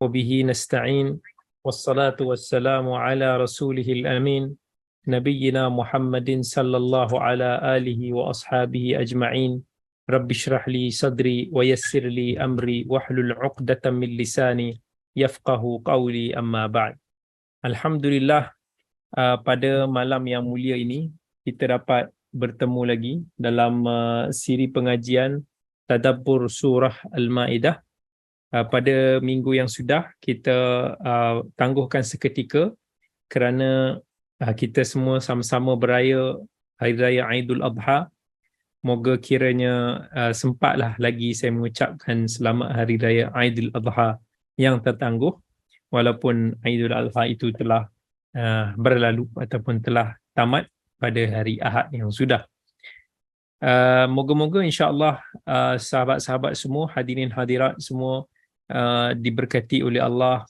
وبه نستعين والصلاة والسلام على رسوله الأمين نبينا محمد صلى الله على آله وأصحابه أجمعين رب اشرح لي صدري ويسر لي أمري واحلل عقدة من لساني يفقه قولي أما بعد. Alhamdulillah, pada malam yang mulia ini kita dapat bertemu lagi dalam siri pengajian Tadabbur Surah Al-Ma'idah. Pada minggu yang sudah kita tangguhkan seketika kerana kita semua sama-sama beraya Hari Raya Aidul Adha. Moga kiranya sempatlah lagi saya mengucapkan selamat Hari Raya Aidul Adha yang tertangguh, walaupun Aidul Adha itu telah berlalu ataupun telah tamat pada hari Ahad yang sudah. Moga-moga insya-Allah sahabat-sahabat semua, hadirin hadirat semua diberkati oleh Allah,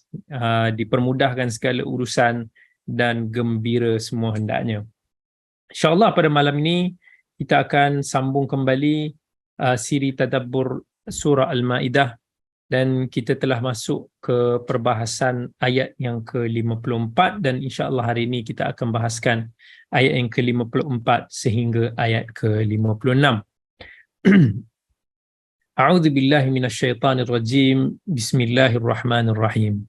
dipermudahkan segala urusan dan gembira semua hendaknya. InsyaAllah pada malam ini kita akan sambung kembali siri Tadabbur Surah Al-Ma'idah, dan kita telah masuk ke perbahasan ayat yang ke-54, dan insyaAllah hari ini kita akan bahaskan ayat yang ke-54 sehingga ayat ke-56. A'udzu billahi minasyaitonir rajim. Bismillahirrahmanirrahim.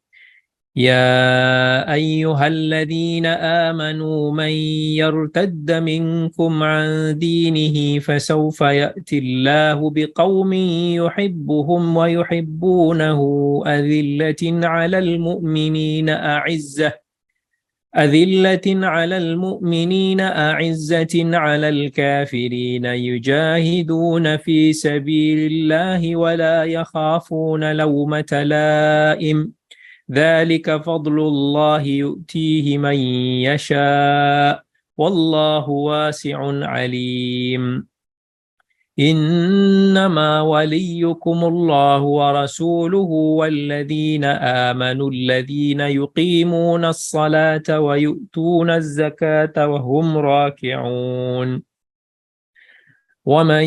يا أيها الذين آمنوا من يرتد منكم عن دينه فسوف يأتي الله بقوم يحبهم ويحبونه أذلة على المؤمنين أعزة على الكافرين يجاهدون في سبيل الله ولا يخافون لومة لائم ذلك فضل الله يؤتيه من يشاء والله واسع عليم إنما وليكم الله ورسوله والذين آمنوا الذين يقيمون الصلاة ويؤتون الزكاة وهم راكعون ومن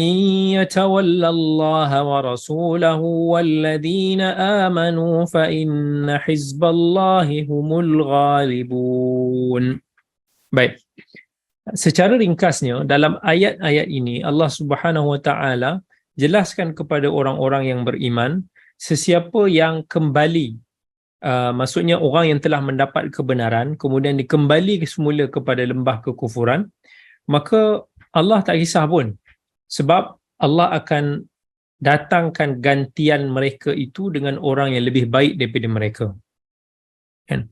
يتول الله ورسوله والذين آمنوا فإن حزب الله هم الغالبون. Baik. Secara ringkasnya dalam ayat-ayat ini Allah Subhanahu wa taala jelaskan kepada orang-orang yang beriman, sesiapa yang kembali, maksudnya orang yang telah mendapat kebenaran kemudian dikembali semula kepada lembah kekufuran, maka Allah tak kisah pun, sebab Allah akan datangkan gantian mereka itu dengan orang yang lebih baik daripada mereka. Kan?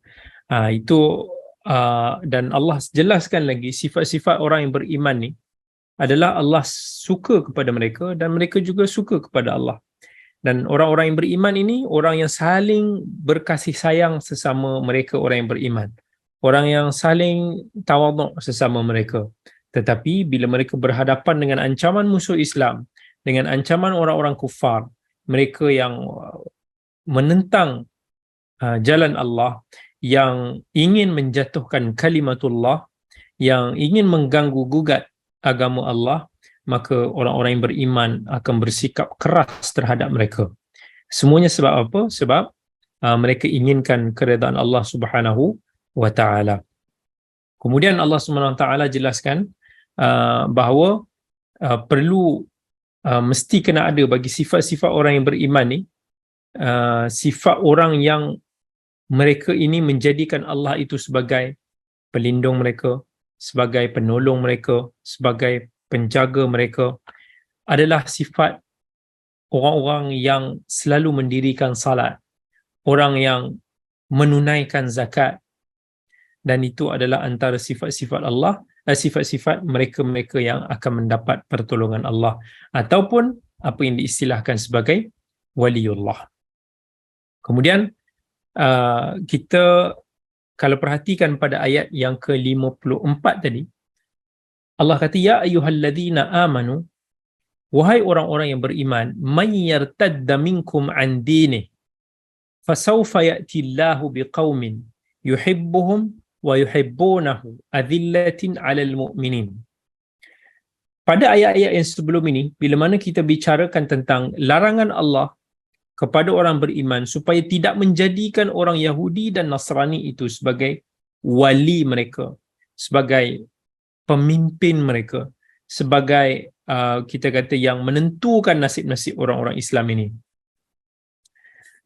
Dan Allah jelaskan lagi sifat-sifat orang yang beriman ni adalah Allah suka kepada mereka dan mereka juga suka kepada Allah. Dan orang-orang yang beriman ini orang yang saling berkasih sayang sesama mereka, orang yang beriman. Orang yang saling tawaduk sesama mereka. Tetapi bila mereka berhadapan dengan ancaman musuh Islam, dengan ancaman orang-orang kufar, mereka yang menentang jalan Allah, yang ingin menjatuhkan kalimatullah, yang ingin mengganggu gugat agama Allah, maka orang-orang yang beriman akan bersikap keras terhadap mereka. Semuanya sebab apa? Sebab mereka inginkan keredaan Allah Subhanahu wa taala. Kemudian Allah Subhanahu wa taala jelaskan bahawa perlu mesti kena ada bagi sifat-sifat orang yang beriman ni, sifat orang yang mereka ini menjadikan Allah itu sebagai pelindung mereka, sebagai penolong mereka, sebagai penjaga mereka, adalah sifat orang-orang yang selalu mendirikan salat, orang yang menunaikan zakat, dan itu adalah antara sifat-sifat Allah, sifat-sifat mereka-mereka yang akan mendapat pertolongan Allah, ataupun apa yang diistilahkan sebagai waliullah. Kemudian kita kalau perhatikan pada ayat yang ke-54 tadi, Allah kata ya ayyuhalladzina amanu, wahai orang-orang yang beriman, may yartadda minkum an dinihi fasawfa ya'ti Allahu biqaumin yuhibbuhum wa yuhibbunahu adillatin 'alal mu'minin. Pada ayat-ayat yang sebelum ini, bila mana kita bicarakan tentang larangan Allah kepada orang beriman supaya tidak menjadikan orang Yahudi dan Nasrani itu sebagai wali mereka, sebagai pemimpin mereka, sebagai kita kata yang menentukan nasib-nasib orang-orang Islam ini.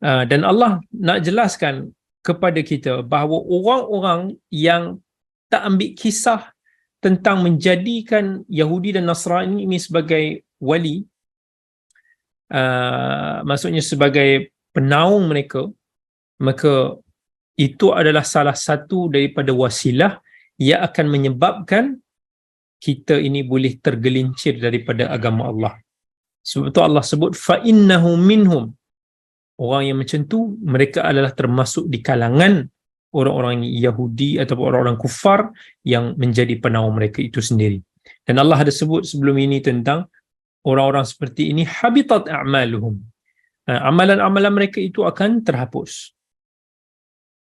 Dan Allah nak jelaskan kepada kita bahawa orang-orang yang tak ambil kisah tentang menjadikan Yahudi dan Nasrani ini sebagai wali, maksudnya sebagai penaung mereka, maka itu adalah salah satu daripada wasilah yang akan menyebabkan kita ini boleh tergelincir daripada agama Allah. Sebab itu Allah sebut فَإِنَّهُ مِنْهُمْ. Orang yang macam tu, mereka adalah termasuk di kalangan orang-orang Yahudi atau orang-orang kufar yang menjadi penaung mereka itu sendiri. Dan Allah ada sebut sebelum ini tentang orang-orang seperti ini, habitat a'maluhum. Amalan-amalan mereka itu akan terhapus.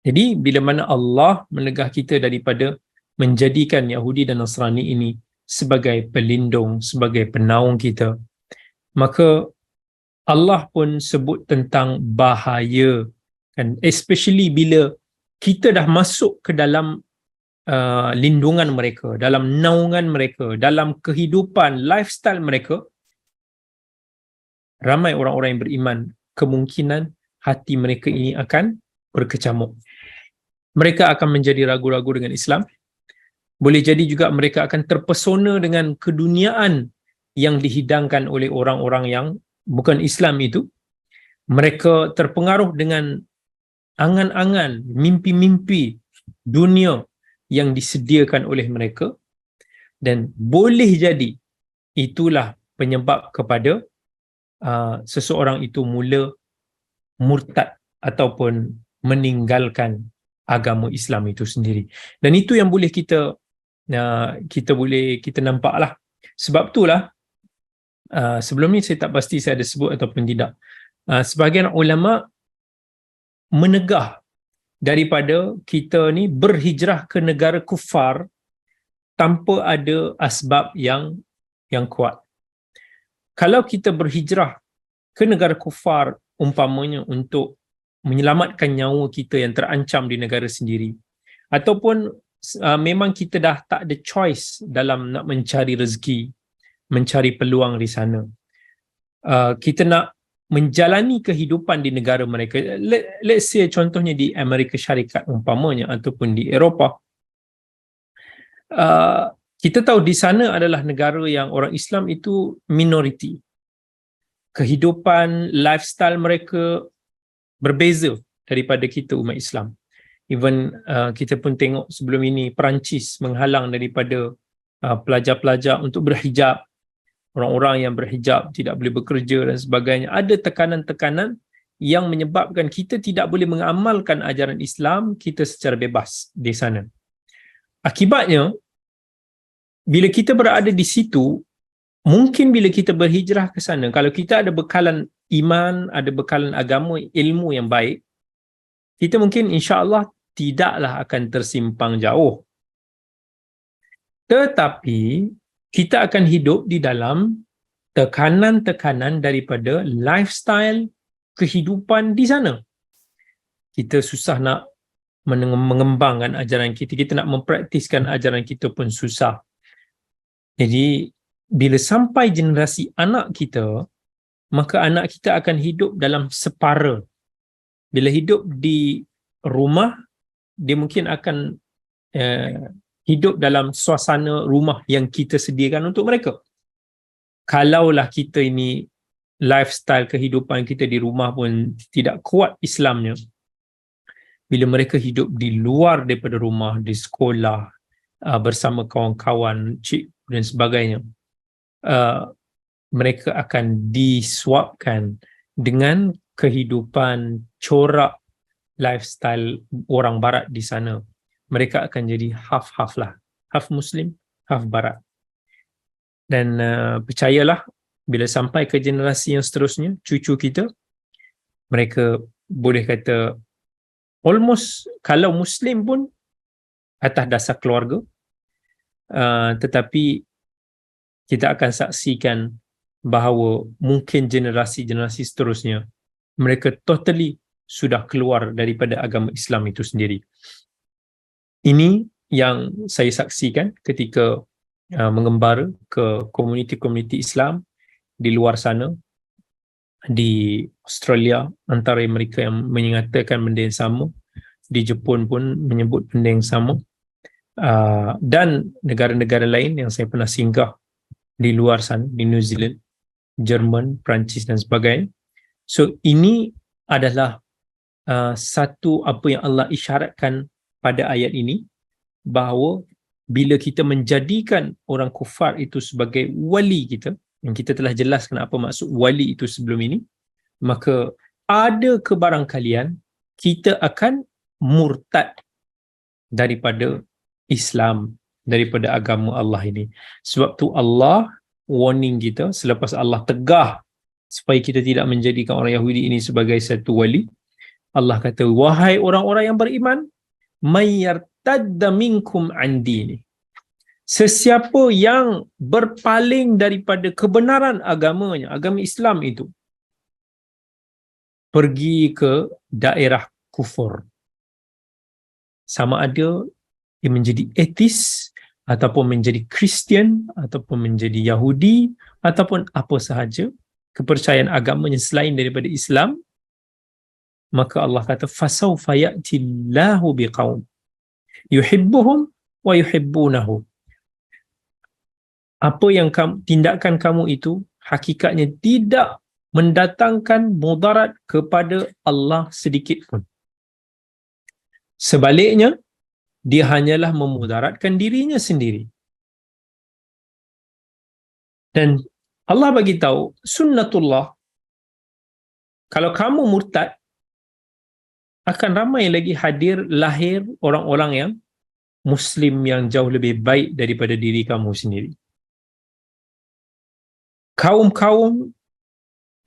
Jadi bila mana Allah menegah kita daripada menjadikan Yahudi dan Nasrani ini sebagai pelindung, sebagai penaung kita, maka Allah pun sebut tentang bahaya, kan, especially bila kita dah masuk ke dalam lindungan mereka, dalam naungan mereka, dalam kehidupan, lifestyle mereka. Ramai orang-orang yang beriman, kemungkinan hati mereka ini akan berkecamuk. Mereka akan menjadi ragu-ragu dengan Islam. Boleh jadi juga mereka akan terpesona dengan keduniaan yang dihidangkan oleh orang-orang yang bukan Islam itu. Mereka terpengaruh dengan angan-angan, mimpi-mimpi dunia yang disediakan oleh mereka, dan boleh jadi itulah penyebab kepada seseorang itu mula murtad ataupun meninggalkan agama Islam itu sendiri. Dan itu yang boleh kita nampaklah. Sebab itulah sebelum ni saya tak pasti saya ada sebut ataupun tidak, sebahagian ulama menegah daripada kita ni berhijrah ke negara kufar tanpa ada asbab yang kuat. Kalau kita berhijrah ke negara kufar umpamanya untuk menyelamatkan nyawa kita yang terancam di negara sendiri, ataupun memang kita dah tak ada choice dalam nak mencari rezeki, mencari peluang di sana, kita nak menjalani kehidupan di negara mereka, let's say contohnya di Amerika Syarikat umpamanya, ataupun di Eropah, kita tahu di sana adalah negara yang orang Islam itu minoriti. Kehidupan, lifestyle mereka berbeza daripada kita umat Islam. Even kita pun tengok sebelum ini Perancis menghalang daripada pelajar-pelajar untuk berhijab. Orang-orang yang berhijab tidak boleh bekerja dan sebagainya. Ada tekanan-tekanan yang menyebabkan kita tidak boleh mengamalkan ajaran Islam kita secara bebas di sana. Akibatnya, bila kita berada di situ, mungkin bila kita berhijrah ke sana, kalau kita ada bekalan iman, ada bekalan agama, ilmu yang baik, kita mungkin insya-Allah tidaklah akan tersimpang jauh. Tetapi kita akan hidup di dalam tekanan-tekanan daripada lifestyle kehidupan di sana. Kita susah nak mengembangkan ajaran kita, kita nak mempraktiskan ajaran kita pun susah. Jadi bila sampai generasi anak kita, maka anak kita akan hidup dalam separa. Bila hidup di rumah, dia mungkin akan hidup dalam suasana rumah yang kita sediakan untuk mereka. Kalaulah kita ini lifestyle kehidupan kita di rumah pun tidak kuat Islamnya, bila mereka hidup di luar daripada rumah, di sekolah, bersama kawan-kawan, cik dan sebagainya, mereka akan disuapkan dengan kehidupan corak lifestyle orang barat di sana. Mereka akan jadi half-half lah, half Muslim, half barat. Dan percayalah, bila sampai ke generasi yang seterusnya, cucu kita, mereka boleh kata almost, kalau Muslim pun atas dasar keluarga, tetapi kita akan saksikan bahawa mungkin generasi-generasi seterusnya mereka totally sudah keluar daripada agama Islam itu sendiri. Ini yang saya saksikan ketika mengembara ke komuniti-komuniti Islam di luar sana, di Australia, antara mereka yang menyatakan benda yang sama, di Jepun pun menyebut benda yang sama, dan negara-negara lain yang saya pernah singgah di luar sana, di New Zealand, Jerman, Perancis dan sebagainya. So ini adalah satu apa yang Allah isyaratkan pada ayat ini, bahawa bila kita menjadikan orang kufar itu sebagai wali kita, yang kita telah jelaskan apa maksud wali itu sebelum ini, maka ada kebarangkalian kita akan murtad daripada Islam, daripada agama Allah ini. Sebab tu Allah warning kita, selepas Allah tegah supaya kita tidak menjadikan orang Yahudi ini sebagai satu wali, Allah kata, wahai orang-orang yang beriman, may yartadda minkum an dini, sesiapa yang berpaling daripada kebenaran agamanya, agama Islam itu, pergi ke daerah kufur, sama ada dia menjadi ateis, ataupun menjadi Kristian, ataupun menjadi Yahudi, ataupun apa sahaja kepercayaan agamanya selain daripada Islam, maka Allah kata, fasawfa ya'tillahu biqaum yuhibbuhum wa yuhibbunahu. Apa yang tindakan kamu itu hakikatnya tidak mendatangkan mudarat kepada Allah sedikit pun. Sebaliknya, dia hanyalah memudaratkan dirinya sendiri. Dan Allah bagi tahu, sunnatullah, kalau kamu murtad, akan ramai lagi lahir orang-orang yang Muslim yang jauh lebih baik daripada diri kamu sendiri. Kaum-kaum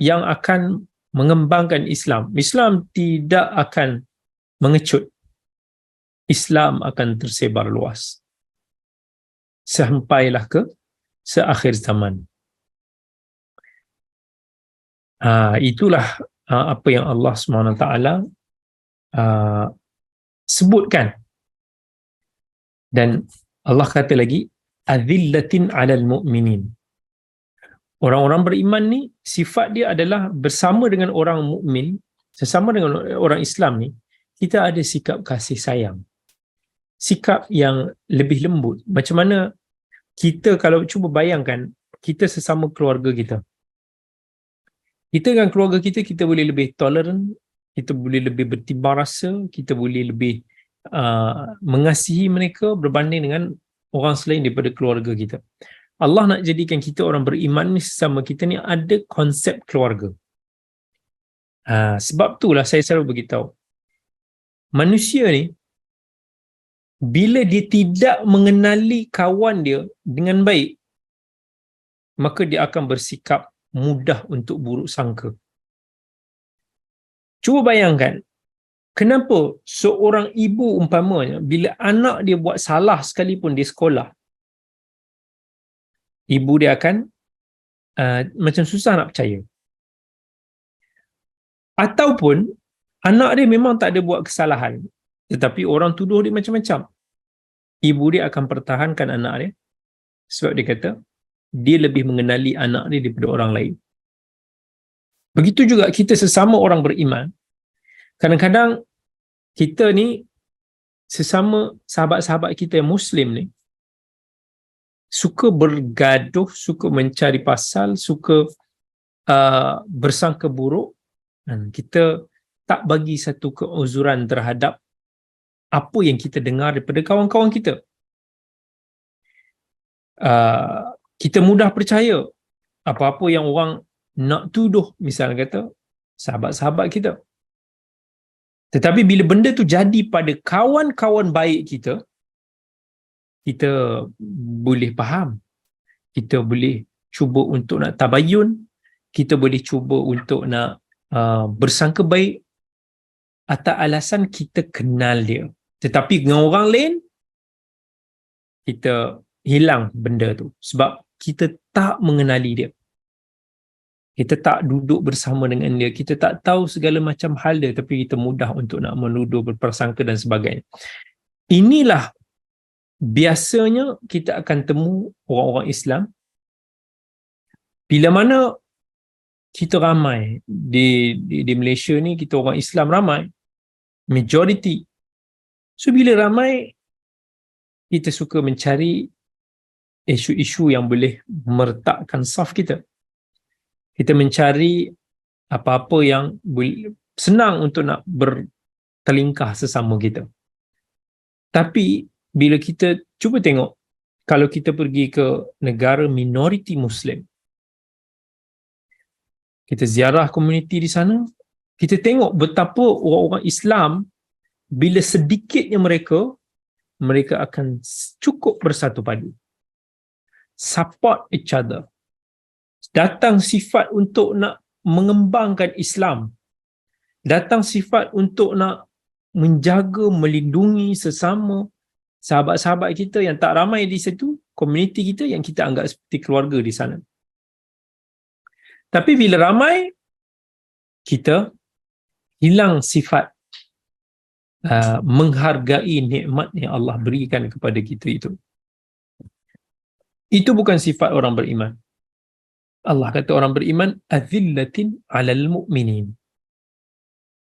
yang akan mengembangkan Islam. Islam tidak akan mengecut. Islam akan tersebar luas. Sampailah ke seakhir zaman. Itulah apa yang Allah SWT sebutkan. Dan Allah kata lagi, azillatin 'alal mu'minin. Orang-orang beriman ni, sifat dia adalah bersama dengan orang mukmin, sesama dengan orang Islam ni, kita ada sikap kasih sayang. Sikap yang lebih lembut. Macam mana kita, kalau cuba bayangkan, kita sesama keluarga kita. Kita dengan keluarga kita, kita boleh lebih tolerant, kita boleh lebih bertimbang rasa, kita boleh lebih mengasihi mereka berbanding dengan orang selain daripada keluarga kita. Allah nak jadikan kita orang beriman ni, sesama kita ni ada konsep keluarga. Sebab itulah saya selalu beritahu, manusia ni, bila dia tidak mengenali kawan dia dengan baik, maka dia akan bersikap mudah untuk buruk sangka. Cuba bayangkan, kenapa seorang ibu umpamanya, bila anak dia buat salah sekalipun di sekolah, ibu dia akan macam susah nak percaya. Ataupun anak dia memang tak ada buat kesalahan, tetapi orang tuduh dia macam-macam, ibu dia akan pertahankan anak dia, sebab dia kata dia lebih mengenali anak dia daripada orang lain. Begitu juga kita sesama orang beriman, kadang-kadang kita ni, sesama sahabat-sahabat kita yang Muslim ni, suka bergaduh, suka mencari pasal, suka bersangka buruk, dan kita tak bagi satu keuzuran terhadap apa yang kita dengar daripada kawan-kawan kita. Kita mudah percaya apa-apa yang orang nak tuduh, misalnya kata sahabat-sahabat kita. Tetapi bila benda tu jadi pada kawan-kawan baik kita, kita boleh faham, kita boleh cuba untuk nak tabayun, kita boleh cuba untuk nak bersangka baik atas alasan kita kenal dia. Tetapi dengan orang lain, kita hilang benda tu sebab kita tak mengenali dia. Kita tak duduk bersama dengan dia, kita tak tahu segala macam hal dia, tapi kita mudah untuk nak menuduh, berprasangka dan sebagainya. Inilah biasanya kita akan temu orang-orang Islam bila mana kita ramai di Malaysia ni, kita orang Islam ramai, majority. So bila ramai, kita suka mencari isu-isu yang boleh meretakkan saf kita. Kita mencari apa-apa yang senang untuk nak bertelingkah sesama kita. Tapi bila kita cuba tengok, kalau kita pergi ke negara minoriti Muslim, kita ziarah komuniti di sana, kita tengok betapa orang-orang Islam, bila sedikitnya mereka akan cukup bersatu padu, support each other, datang sifat untuk nak mengembangkan Islam, datang sifat untuk nak menjaga, melindungi sesama sahabat-sahabat kita yang tak ramai di situ, komuniti kita yang kita anggap seperti keluarga di sana. Tapi bila ramai, kita hilang sifat menghargai nikmat yang Allah berikan kepada kita itu. Itu bukan sifat orang beriman. Allah kata orang beriman azillatin 'alal mu'minin.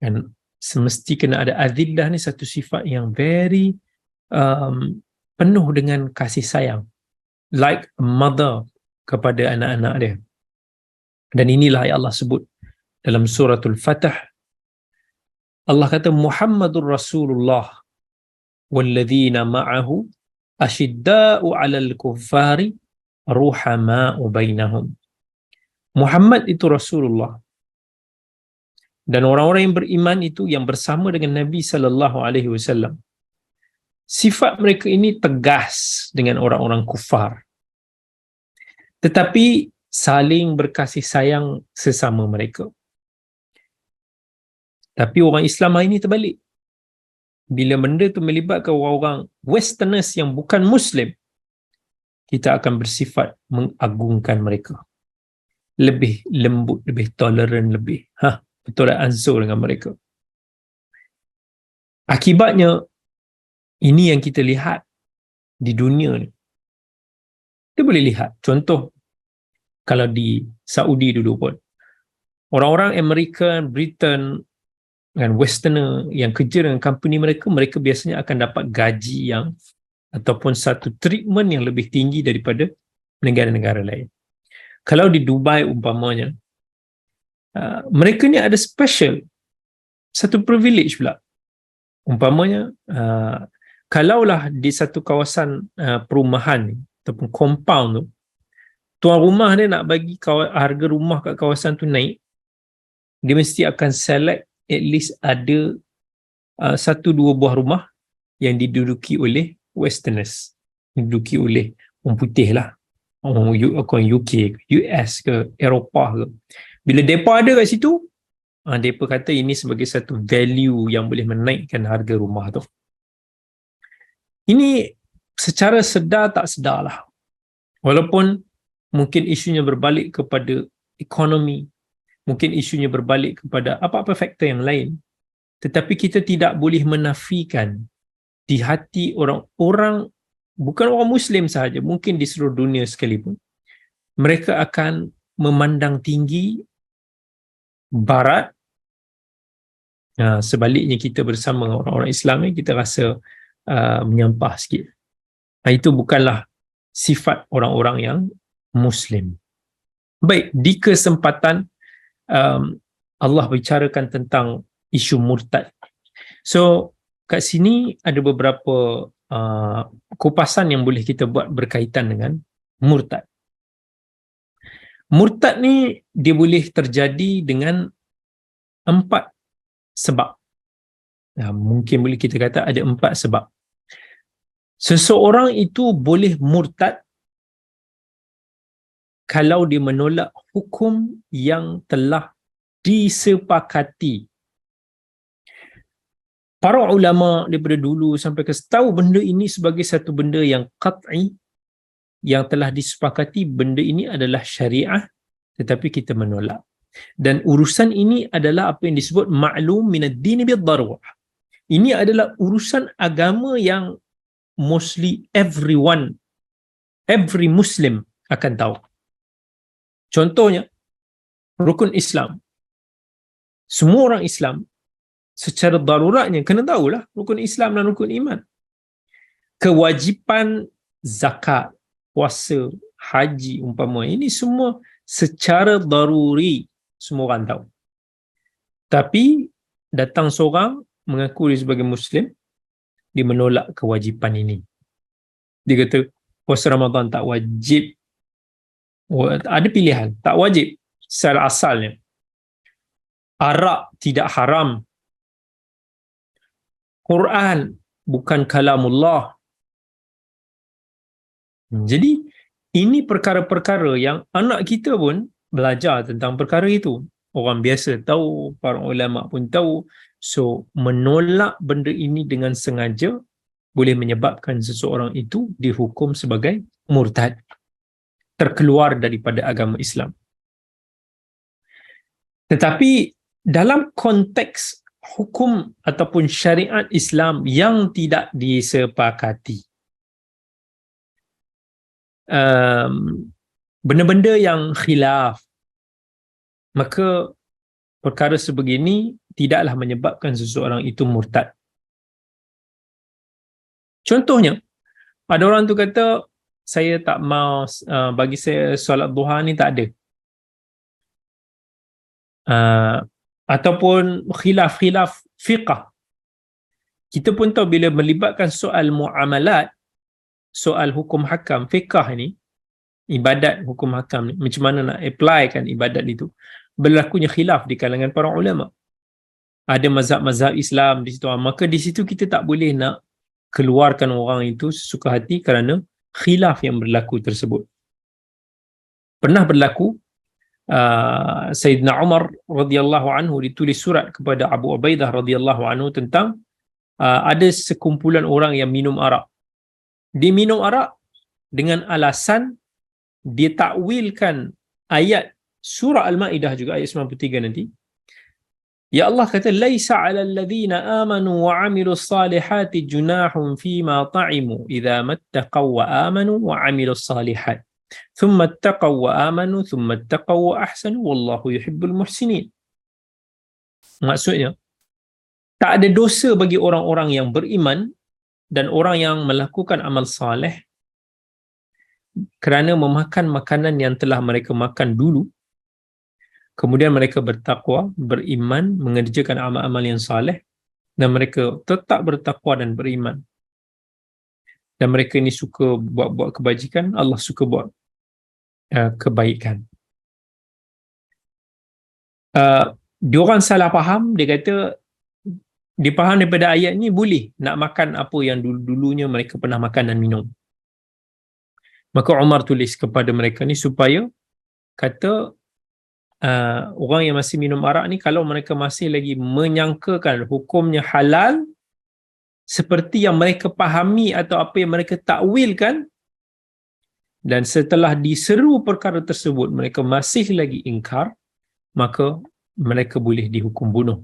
Dan semesti kena ada azillah ni, satu sifat yang very penuh dengan kasih sayang, like a mother kepada anak-anak dia. Dan inilah yang Allah sebut dalam suratul Fatah. Allah kata Muhammadur Rasulullah walladzina ma'ahu ashidda'u 'alal kuffari ruhama'u bainahum. Muhammad itu Rasulullah, dan orang-orang yang beriman itu yang bersama dengan Nabi sallallahu alaihi wasallam. Sifat mereka ini tegas dengan orang-orang kufar, tetapi saling berkasih sayang sesama mereka. Tapi orang Islam hari ini terbalik. Bila benda tu melibatkan orang-orang westerners yang bukan Muslim, kita akan bersifat mengagungkan mereka, lebih lembut, lebih toleran, lebih betul ansur dengan mereka. Akibatnya, ini yang kita lihat di dunia ni. Kita boleh lihat contoh, kalau di Saudi dulu pun, orang-orang Amerika, Britain dan Westerner yang kerja dengan company mereka, mereka biasanya akan dapat gaji yang ataupun satu treatment yang lebih tinggi daripada negara-negara lain. Kalau di Dubai umpamanya, mereka ni ada special, satu privilege pula. Umpamanya, kalaulah di satu kawasan perumahan ataupun compound tu, tuan rumah dia nak bagi harga rumah kat kawasan tu naik, dia mesti akan select at least ada 1-2 buah rumah yang diduduki oleh westerners, diduduki oleh orang putih lah, orang UK, US ke, Eropah ke. Bila mereka ada kat situ, mereka kata ini sebagai satu value yang boleh menaikkan harga rumah tu. Ini secara sedar tak sedar lah. Walaupun mungkin isunya berbalik kepada ekonomi, mungkin isunya berbalik kepada apa-apa faktor yang lain, tetapi kita tidak boleh menafikan di hati orang-orang, bukan orang Muslim sahaja, mungkin di seluruh dunia sekalipun, mereka akan memandang tinggi Barat. Sebaliknya kita bersama orang-orang Islam ni, kita rasa menyampah sikit. Itu bukanlah sifat orang-orang yang Muslim. Baik, di kesempatan Allah bicarakan tentang isu murtad. So, kat sini ada beberapa kupasan yang boleh kita buat berkaitan dengan murtad. Murtad ni dia boleh terjadi dengan 4 sebab. Mungkin boleh kita kata ada 4 sebab. Seseorang itu boleh murtad kalau dia menolak hukum yang telah disepakati. Para ulama daripada dulu sampai ke tahu benda ini sebagai satu benda yang qat'i, yang telah disepakati, benda ini adalah syariah, tetapi kita menolak. Dan urusan ini adalah apa yang disebut ma'lum minad din bid-darurah. Ini adalah urusan agama yang mostly every Muslim akan tahu. Contohnya, rukun Islam. Semua orang Islam secara daruratnya kena tahulah rukun Islam dan rukun iman. Kewajipan zakat, puasa, haji umpama, ini semua secara daruri semua orang tahu. Tapi datang seorang mengaku dia sebagai Muslim, dia menolak kewajipan ini. Dia kata puasa Ramadan tak wajib. Ada pilihan, tak wajib secara asalnya. Arak tidak haram. Quran bukan kalamullah. Jadi ini perkara-perkara yang anak kita pun belajar tentang perkara itu. Orang biasa tahu, para ulama pun tahu. So menolak benda ini dengan sengaja boleh menyebabkan seseorang itu dihukum sebagai murtad, terkeluar daripada agama Islam. Tetapi dalam konteks hukum ataupun syariat Islam yang tidak disepakati, benda-benda yang khilaf, maka perkara sebegini tidaklah menyebabkan seseorang itu murtad. Contohnya, ada orang tu kata, saya tak mau, bagi saya solat duha ni tak ada. Ataupun khilaf fiqh. Kita pun tahu bila melibatkan soal muamalat, soal hukum hakam, fiqh ni, ibadat hukum hakam ni, macam mana nak apply kan ibadat itu, berlakunya khilaf di kalangan para ulama. Ada mazhab-mazhab Islam di situ, maka di situ kita tak boleh nak keluarkan orang itu sesuka hati kerana khilaf yang berlaku tersebut. Pernah berlaku, Sayyidina Umar radhiyallahu anhu ditulis surat kepada Abu Ubaidah radhiyallahu anhu tentang ada sekumpulan orang yang minum arak. Dia minum arak dengan alasan dia takwilkan ayat surah Al-Maidah juga ayat 93 nanti. Ya Allah kata, laisa 'alal ladzina amanu wa 'amilus salihati junahun fima ta'imu idza mattaqaw wa amanu wa 'amilus salihat. Thumma ittaqaw wa amanu thumma ittaqaw wa ahsanu wallahu yuhibbul muhsinin. Maksudnya, tak ada dosa bagi orang-orang yang beriman dan orang yang melakukan amal saleh kerana memakan makanan yang telah mereka makan dulu, kemudian mereka bertakwa, beriman, mengerjakan amal-amal yang saleh, dan mereka tetap bertakwa dan beriman. Dan mereka ni suka buat-buat kebajikan, Allah suka buat kebaikan. Diorang salah faham, dia kata, dia faham daripada ayat ni boleh nak makan apa yang dulu-dulunya mereka pernah makan dan minum. Maka Umar tulis kepada mereka ni supaya kata, orang yang masih minum arak ni, kalau mereka masih lagi menyangkakan hukumnya halal seperti yang mereka pahami atau apa yang mereka takwilkan, dan setelah diseru perkara tersebut mereka masih lagi ingkar, maka mereka boleh dihukum bunuh.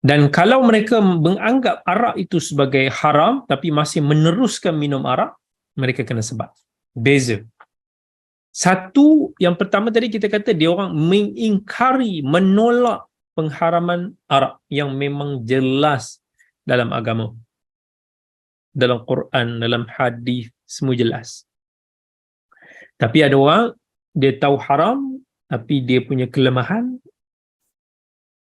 Dan kalau mereka menganggap arak itu sebagai haram tapi masih meneruskan minum arak, mereka kena sebat. Beza. Satu, yang pertama tadi kita kata dia orang mengingkari, menolak pengharaman arak yang memang jelas dalam agama, dalam Quran, dalam hadis, semua jelas. Tapi ada orang dia tahu haram tapi dia punya kelemahan,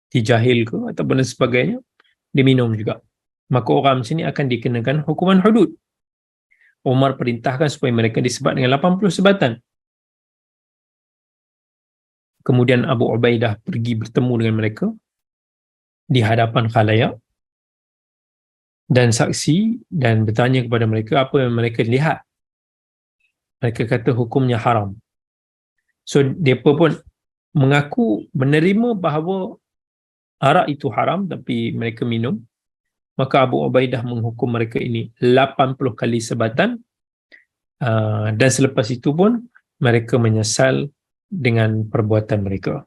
dia jahil ke ataupun sebagainya, dia minum juga. Maka orang macam ni akan dikenakan hukuman hudud. Umar perintahkan supaya mereka disebat dengan 80 sebatan. Kemudian Abu Ubaidah pergi bertemu dengan mereka di hadapan khalayak dan saksi dan bertanya kepada mereka apa yang mereka lihat. Mereka kata hukumnya haram. So mereka pun mengaku menerima bahawa arak itu haram tapi mereka minum. Maka Abu Ubaidah menghukum mereka ini 80 kali sebatan, dan selepas itu pun mereka menyesal dengan perbuatan mereka.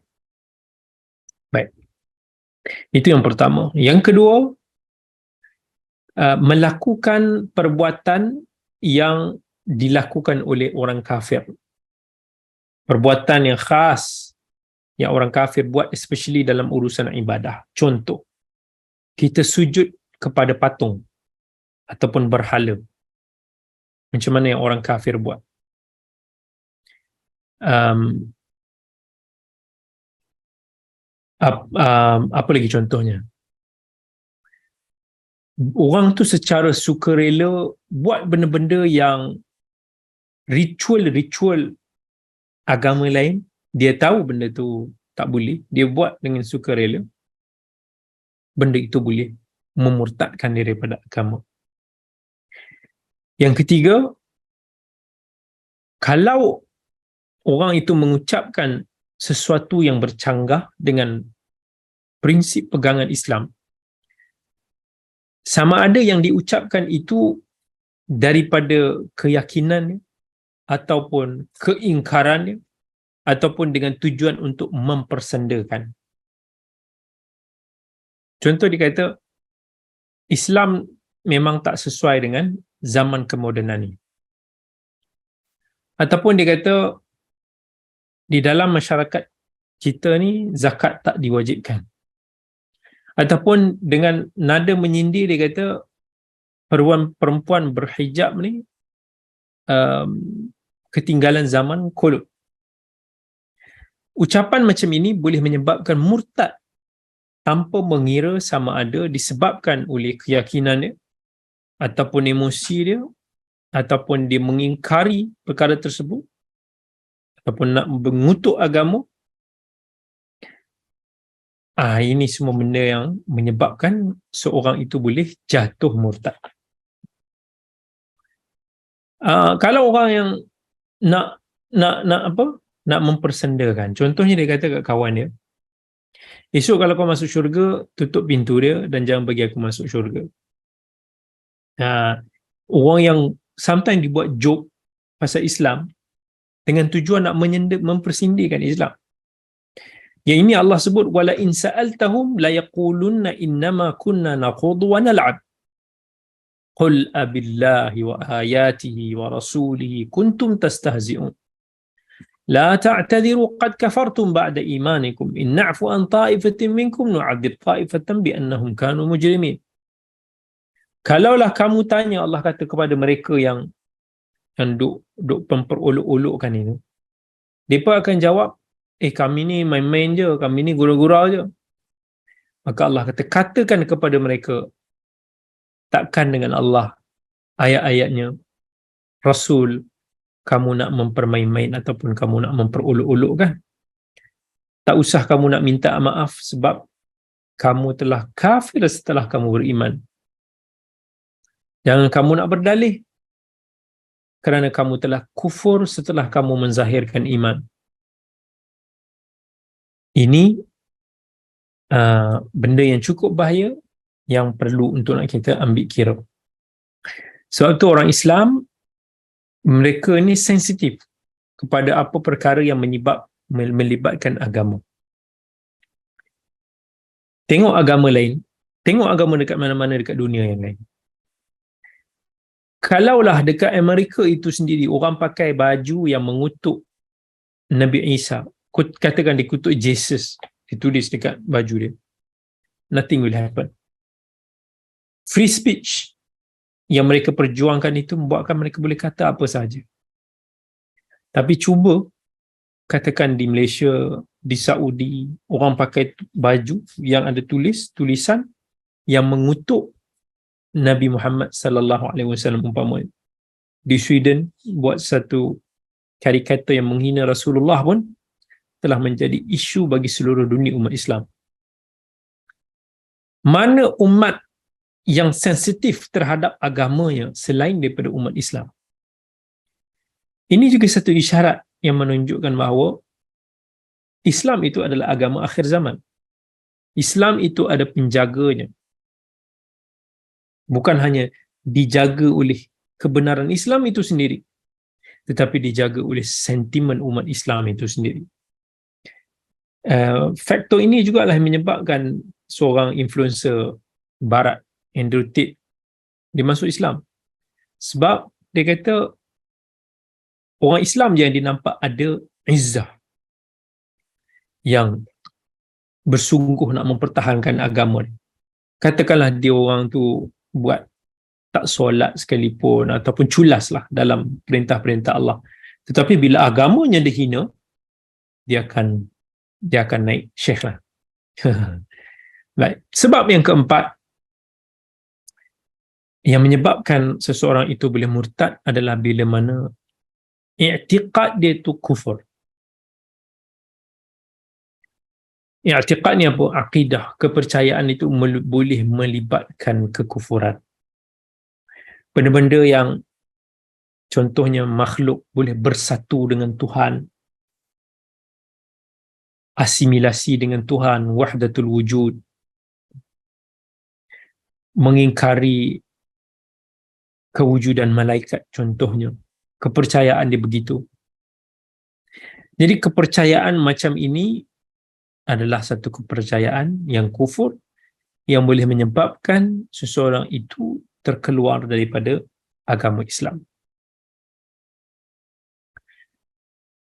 Baik. Itu yang pertama. Yang kedua, melakukan perbuatan yang dilakukan oleh orang kafir. Perbuatan yang khas yang orang kafir buat, especially dalam urusan ibadah. Contoh, kita sujud kepada patung ataupun berhala. Macam mana yang orang kafir buat? Apa lagi contohnya? Orang tu secara sukarela buat benda-benda yang ritual agama lain, dia tahu benda tu tak boleh, dia buat dengan sukarela, benda itu boleh memurtadkan dia daripada agama. Yang ketiga, kalau orang itu mengucapkan sesuatu yang bercanggah dengan prinsip pegangan Islam, sama ada yang diucapkan itu daripada keyakinannya ataupun keingkarannya ataupun dengan tujuan untuk mempersendakan. Contoh, dia kata Islam memang tak sesuai dengan zaman kemodenan ini. Ataupun dia kata di dalam masyarakat kita ni zakat tak diwajibkan. Ataupun dengan nada menyindir dia kata perempuan berhijab ni ketinggalan zaman kolot. Ucapan macam ini boleh menyebabkan murtad tanpa mengira sama ada disebabkan oleh keyakinannya ataupun emosi dia ataupun dia mengingkari perkara tersebut ataupun nak mengutuk agama. Ini semua benda yang menyebabkan seorang itu boleh jatuh murtad. Kalau orang yang nak mempersendakan, contohnya dia kata kat kawan dia, esok kalau kau masuk syurga, tutup pintu dia dan jangan bagi aku masuk syurga. Orang yang sometimes dibuat joke pasal Islam dengan tujuan nak mempersindirkan Islam. Yang ini Allah sebut, wala in sa'altahum la yaqulunna innama kunna nakhudu wa nal'ab. Qul abillahi wa ayatihi wa rasulihi kuntum tastahzi'un. La ta'tadiru qad kafartum ba'da imanikum in na'fu an ta'ifatin minkum nu'adzib ta'ifatan bi annahum kanu mujrimin. Kalaulah kamu tanya, Allah kata kepada mereka yang duk memperolok-olokkan itu, mereka akan jawab, kami ni main-main je, kami ni gurau-gurau je. Maka Allah kata, katakan kepada mereka, takkan dengan Allah, ayat-ayatnya, Rasul, kamu nak mempermain-main ataupun kamu nak memperolok-olokkan. Tak usah kamu nak minta maaf sebab kamu telah kafir setelah kamu beriman. Jangan kamu nak berdalih kerana kamu telah kufur setelah kamu menzahirkan iman. Ini benda yang cukup bahaya yang perlu untuk nak kita ambil kira. Sebab tu orang Islam, mereka ni sensitif kepada apa perkara yang melibatkan agama. Tengok agama lain, tengok agama dekat mana-mana dekat dunia yang lain. Kalaulah dekat Amerika itu sendiri orang pakai baju yang mengutuk Nabi Isa, katakan dikutuk Jesus, ditulis dekat baju dia, nothing will happen. Free speech yang mereka perjuangkan itu membuatkan mereka boleh kata apa sahaja. Tapi cuba katakan di Malaysia, di Saudi, orang pakai baju yang ada tulisan yang mengutuk Nabi Muhammad sallallahu alaihi wasallam umpamanya. Di Sweden buat satu karikatur yang menghina Rasulullah pun telah menjadi isu bagi seluruh dunia umat Islam. Mana umat yang sensitif terhadap agamanya selain daripada umat Islam? Ini juga satu isyarat yang menunjukkan bahawa Islam itu adalah agama akhir zaman. Islam itu ada penjaganya. Bukan hanya dijaga oleh kebenaran Islam itu sendiri, tetapi dijaga oleh sentimen umat Islam itu sendiri. Faktor ini juga lah yang menyebabkan seorang influencer barat, Andrew Tate, dia masuk Islam. Sebab dia kata orang Islam je yang dinampak ada izzah, yang bersungguh nak mempertahankan agama. Katakanlah dia orang tu buat tak solat sekalipun ataupun culas lah dalam perintah-perintah Allah. Tetapi bila agamanya dihina, dia akan naik syekh lah. Baik. Sebab yang keempat yang menyebabkan seseorang itu boleh murtad adalah bila mana i'tiqad dia tu kufur. I'tiqad ni apa? Akidah, kepercayaan itu boleh melibatkan kekufuran. Benda-benda yang contohnya makhluk boleh bersatu dengan Tuhan, asimilasi dengan Tuhan, wahdatul wujud, mengingkari kewujudan malaikat contohnya. Kepercayaan dia begitu. Jadi kepercayaan macam ini adalah satu kepercayaan yang kufur, yang boleh menyebabkan seseorang itu terkeluar daripada agama Islam.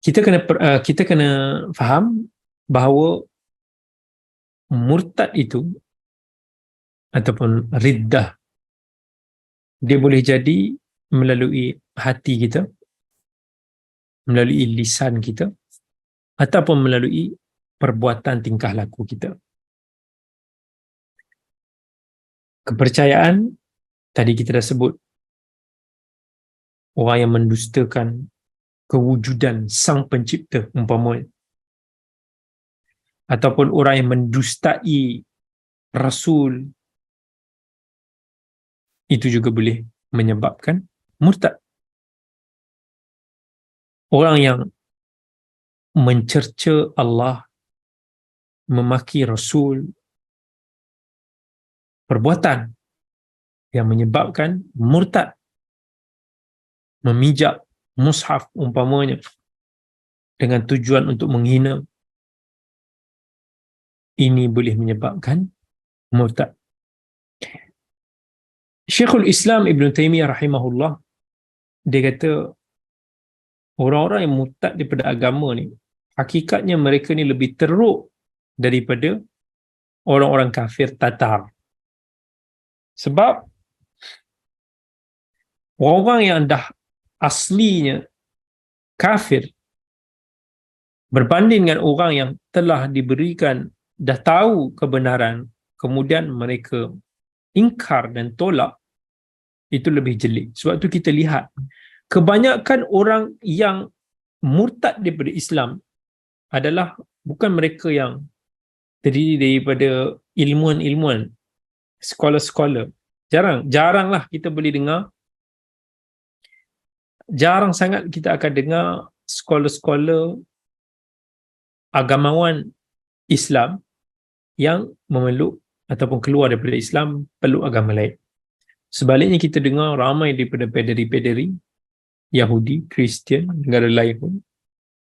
Kita kena faham bahawa murtad itu ataupun riddah, dia boleh jadi melalui hati kita, melalui lisan kita, ataupun melalui perbuatan tingkah laku kita. Kepercayaan, tadi kita dah sebut, orang yang mendustakan kewujudan Sang Pencipta umpamanya, ataupun orang yang mendustai Rasul, itu juga boleh menyebabkan murtad. Orang yang mencerca Allah, memaki Rasul, perbuatan yang menyebabkan murtad. Memijak mushaf umpamanya dengan tujuan untuk menghina, ini boleh menyebabkan murtad. Syekhul Islam Ibn Taymiyah rahimahullah, dia kata orang-orang yang murtad daripada agama ni, hakikatnya mereka ni lebih teruk daripada orang-orang kafir Tatar. Sebab orang-orang yang dah aslinya kafir berbanding dengan orang yang telah diberikan, dah tahu kebenaran, kemudian mereka ingkar dan tolak, itu lebih jeli. Sebab tu kita lihat kebanyakan orang yang murtad daripada Islam adalah bukan mereka yang terdiri daripada ilmuwan-ilmuwan, scholar-scholar. Jaranglah kita boleh dengar, jarang sangat kita akan dengar scholar-scholar agamawan Islam yang memeluk ataupun keluar daripada Islam, peluk agama lain. Sebaliknya kita dengar ramai daripada pederi-pederi Yahudi, Kristian, negara lain pun,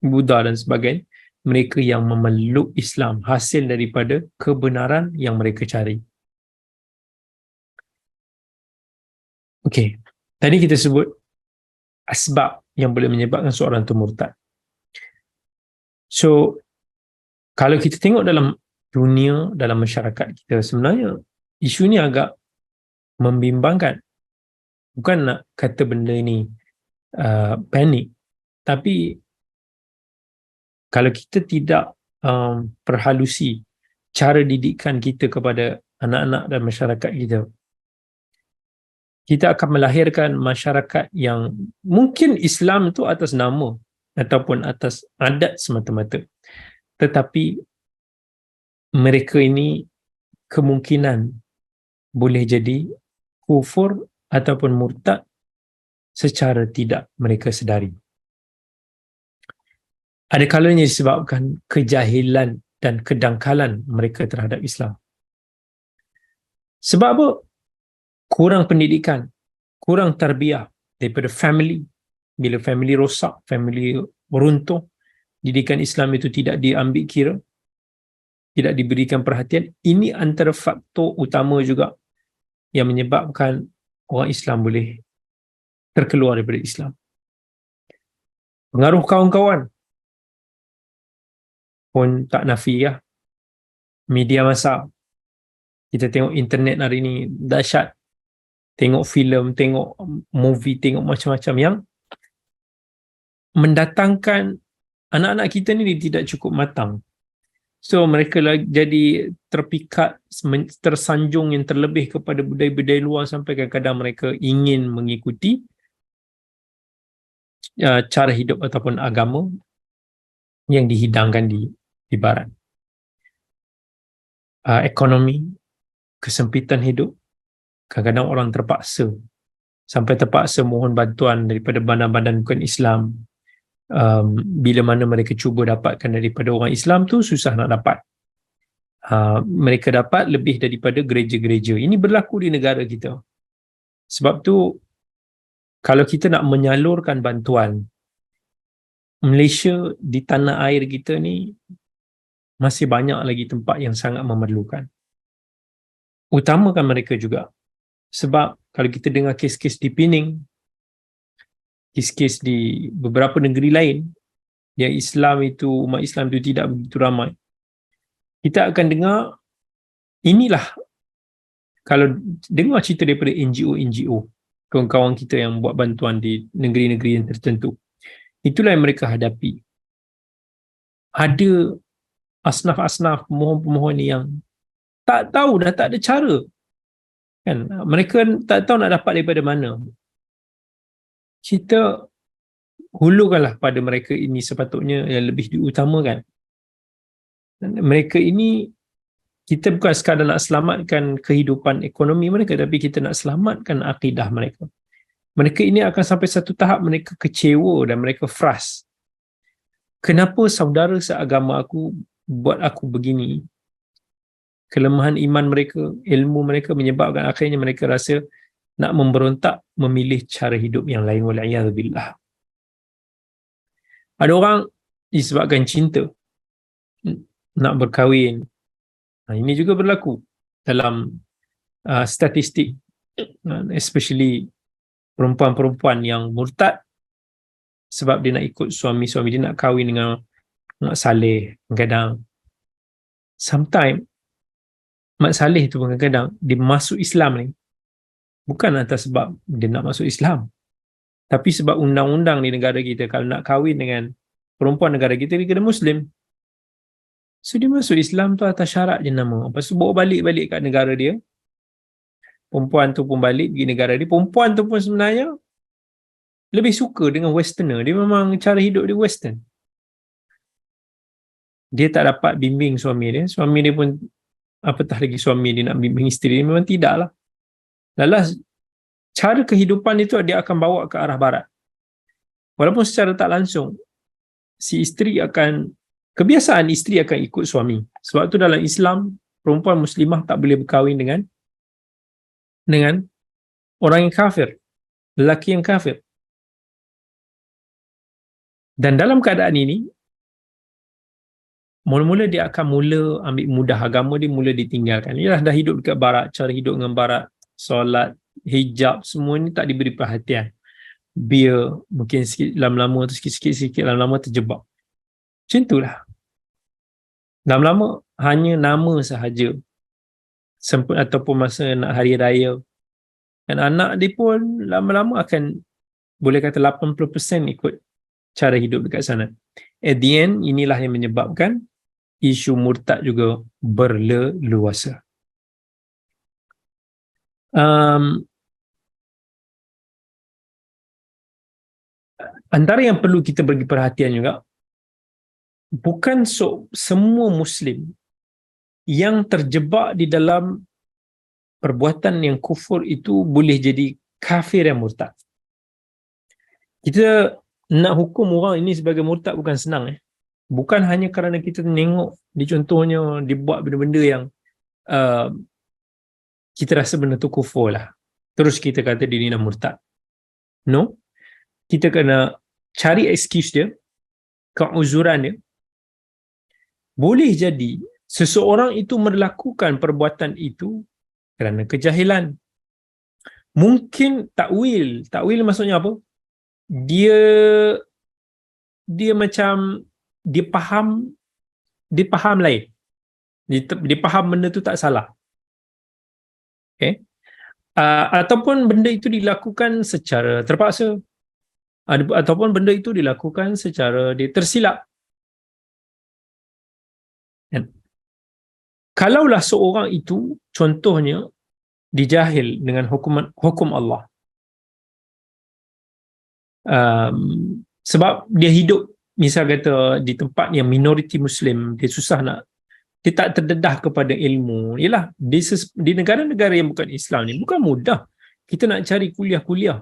Buddha dan sebagainya, mereka yang memeluk Islam hasil daripada kebenaran yang mereka cari. Okey, tadi kita sebut asbab yang boleh menyebabkan seorang itu murtad. So, kalau kita tengok dalam dunia, dalam masyarakat kita, sebenarnya isu ni agak membimbangkan. Bukan nak kata benda ni panik, tapi kalau kita tidak perhalusi cara didikan kita kepada anak-anak dan masyarakat kita, kita akan melahirkan masyarakat yang mungkin Islam itu atas nama ataupun atas adat semata-mata, tetapi mereka ini kemungkinan boleh jadi kufur ataupun murtad secara tidak mereka sedari. Ada kalanya disebabkan kejahilan dan kedangkalan mereka terhadap Islam. Sebab apa? Kurang pendidikan, kurang tarbiyah daripada family, Bila family rosak, family beruntuh, didikan Islam itu tidak diambil kira, tidak diberikan perhatian. Ini antara faktor utama juga yang menyebabkan orang Islam boleh terkeluar daripada Islam. Pengaruh kawan-kawan pun tak nafi ya. Media massa, kita tengok internet hari ni dahsyat. Tengok filem, tengok movie, tengok macam-macam yang mendatangkan anak-anak kita ni tidak cukup matang. So mereka jadi terpikat, tersanjung yang terlebih kepada budaya-budaya luar sampai kadang-kadang mereka ingin mengikuti cara hidup ataupun agama yang dihidangkan di barat. Ekonomi, kesempitan hidup, kadang-kadang orang sampai terpaksa mohon bantuan daripada badan-badan bukan Islam. Bila mana mereka cuba dapatkan daripada orang Islam tu susah nak dapat. Mereka dapat lebih daripada gereja-gereja. Ini berlaku di negara kita. Sebab tu kalau kita nak menyalurkan bantuan, Malaysia di tanah air kita ni masih banyak lagi tempat yang sangat memerlukan. Utamakan mereka juga. Sebab kalau kita dengar kes-kes di Pening, kes-kes di beberapa negeri lain yang umat Islam itu tidak begitu ramai, kita akan dengar, inilah, kalau dengar cerita daripada NGO, kawan-kawan kita yang buat bantuan di negeri-negeri yang tertentu, itulah yang mereka hadapi. Ada asnaf-asnaf pemohon-pemohon yang tak tahu dah, tak ada cara. Kan? Mereka tak tahu nak dapat daripada mana. Kita hulukanlah pada mereka ini sepatutnya yang lebih diutamakan. Mereka ini, kita bukan sekadar nak selamatkan kehidupan ekonomi mereka, tapi kita nak selamatkan akidah mereka. Mereka ini akan sampai satu tahap mereka kecewa dan mereka frust. Kenapa saudara seagama aku buat aku begini? Kelemahan iman mereka, ilmu mereka menyebabkan akhirnya mereka rasa nak memberontak, memilih cara hidup yang lain. Wal'iyadzubillah. Ada orang disebabkan cinta nak berkahwin. Ini juga berlaku dalam statistik, especially perempuan-perempuan yang murtad sebab dia nak ikut suami-suami, dia nak kahwin dengan Mak Saleh. Kadang-kadang sometimes Mak Saleh tu kadang-kadang dia masuk Islam ni bukan atas sebab dia nak masuk Islam, tapi sebab undang-undang di negara kita, kalau nak kahwin dengan perempuan negara kita, dia kena Muslim. So dia masuk Islam tu atas syarat je nama. Lepas tu bawa balik kat negara dia, perempuan tu pun balik pergi negara dia. Perempuan tu pun sebenarnya lebih suka dengan westerner. Dia memang cara hidup dia western. Dia tak dapat bimbing suami dia. Suami dia pun, apatah lagi suami dia nak bimbing isteri dia, memang tidak lah. Lalas cara kehidupan itu dia akan bawa ke arah barat. Walaupun secara tak langsung kebiasaan isteri akan ikut suami. Sebab tu dalam Islam, perempuan muslimah tak boleh berkahwin dengan orang yang kafir, lelaki yang kafir. Dan dalam keadaan ini, mula-mula dia akan ambil mudah agama dia, mula ditinggalkan. Ialah dah hidup dekat barat, cara hidup dengan barat, solat, hijab, semua ni tak diberi perhatian. Biar mungkin sikit, lama-lama tu sikit-sikit, lama-lama terjebak. Macam itulah. Lama-lama hanya nama sahaja, ataupun masa nak hari raya. Dan anak dia pun lama-lama akan, boleh kata 80% ikut cara hidup dekat sana. At the end, inilah yang menyebabkan isu murtad juga berleluasa. Antara yang perlu kita beri perhatian juga, bukan semua Muslim yang terjebak di dalam perbuatan yang kufur itu boleh jadi kafir yang murtad. Kita nak hukum orang ini sebagai murtad bukan senang. Bukan hanya kerana kita tengok contohnya dibuat benda-benda yang kita rasa benda tu kufur lah, terus kita kata dia ni dah murtad. No. kita kena cari excuse dia, keuzuran dia. Boleh jadi seseorang itu melakukan perbuatan itu kerana kejahilan. Mungkin takwil. Takwil maksudnya apa? Dia macam dia faham lain. Dia faham benda tu tak salah. Okay? Ataupun benda itu dilakukan secara terpaksa. Ataupun benda itu dilakukan secara dia tersilap. Kan? Kalaulah seorang itu contohnya dijahil dengan hukum Allah, sebab dia hidup misal kata di tempat yang minoriti Muslim, dia tak terdedah kepada ilmu. Yalah, di negara-negara yang bukan Islam ni bukan mudah kita nak cari kuliah-kuliah.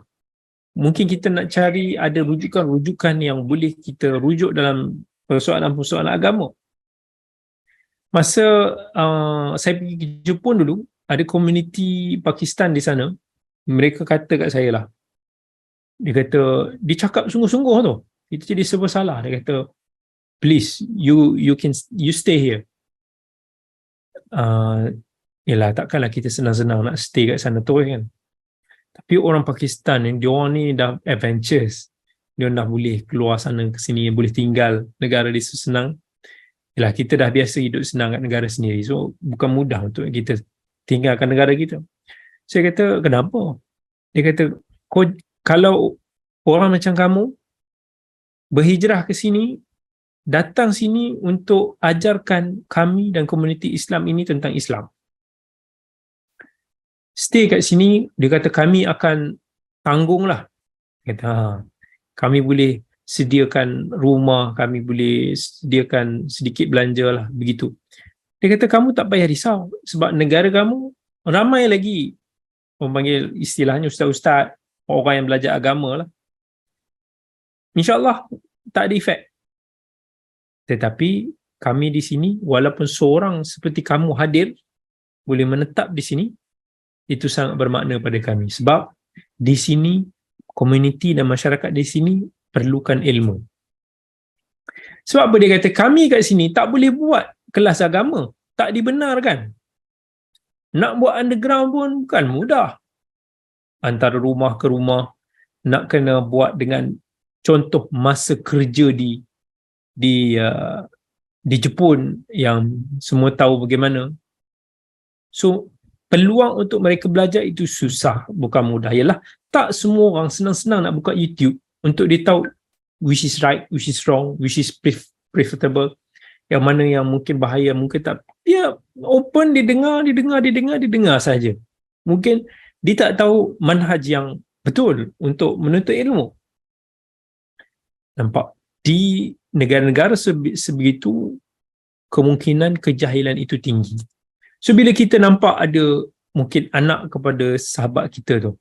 Mungkin kita nak cari ada rujukan-rujukan yang boleh kita rujuk dalam persoalan-persoalan agama. Masa saya pergi ke Jepun dulu, ada komuniti Pakistan di sana. Mereka kata kat saya lah, dia cakap sungguh-sungguh tu, kita jadi serba salah. Dia kata, please, you stay here. Yelah, takkanlah kita senang-senang nak stay kat sana terus kan. Tapi orang Pakistan ni, dia orang ni dah adventurous. Dia dah boleh keluar sana ke sini, boleh tinggal negara dia senang. Yalah, kita dah biasa hidup senang kat negara sendiri. So, bukan mudah untuk kita tinggalkan negara kita. Saya kata, kenapa? Dia kata, kalau orang macam kamu berhijrah ke sini, datang sini untuk ajarkan kami dan komuniti Islam ini tentang Islam. Stay kat sini, dia kata kami akan tanggunglah. Dia kata, kami boleh sediakan rumah, kami boleh sediakan sedikit belanja lah, begitu. Dia kata kamu tak payah risau sebab negara kamu ramai lagi, orang panggil istilahnya ustaz-ustaz, orang yang belajar agama lah. InsyaAllah tak ada efek. Tetapi kami di sini, walaupun seorang seperti kamu hadir, boleh menetap di sini, itu sangat bermakna pada kami. Sebab di sini, komuniti dan masyarakat di sini perlukan ilmu. Sebab apa dia kata, kami kat sini tak boleh buat kelas agama. Tak dibenarkan. Nak buat underground pun bukan mudah. Antara rumah ke rumah, nak kena buat dengan contoh masa kerja di Jepun yang semua tahu bagaimana. So, peluang untuk mereka belajar itu susah, bukan mudah. Yalah, tak semua orang senang-senang nak buka YouTube untuk dia tahu which is right, which is wrong, which is preferable, yang mana yang mungkin bahaya, mungkin tak. Dia open, dia dengar saja. Mungkin dia tak tahu manhaj yang betul untuk menuntut ilmu. Nampak? Di negara-negara sebegitu, kemungkinan kejahilan itu tinggi. So, bila kita nampak ada mungkin anak kepada sahabat kita tu,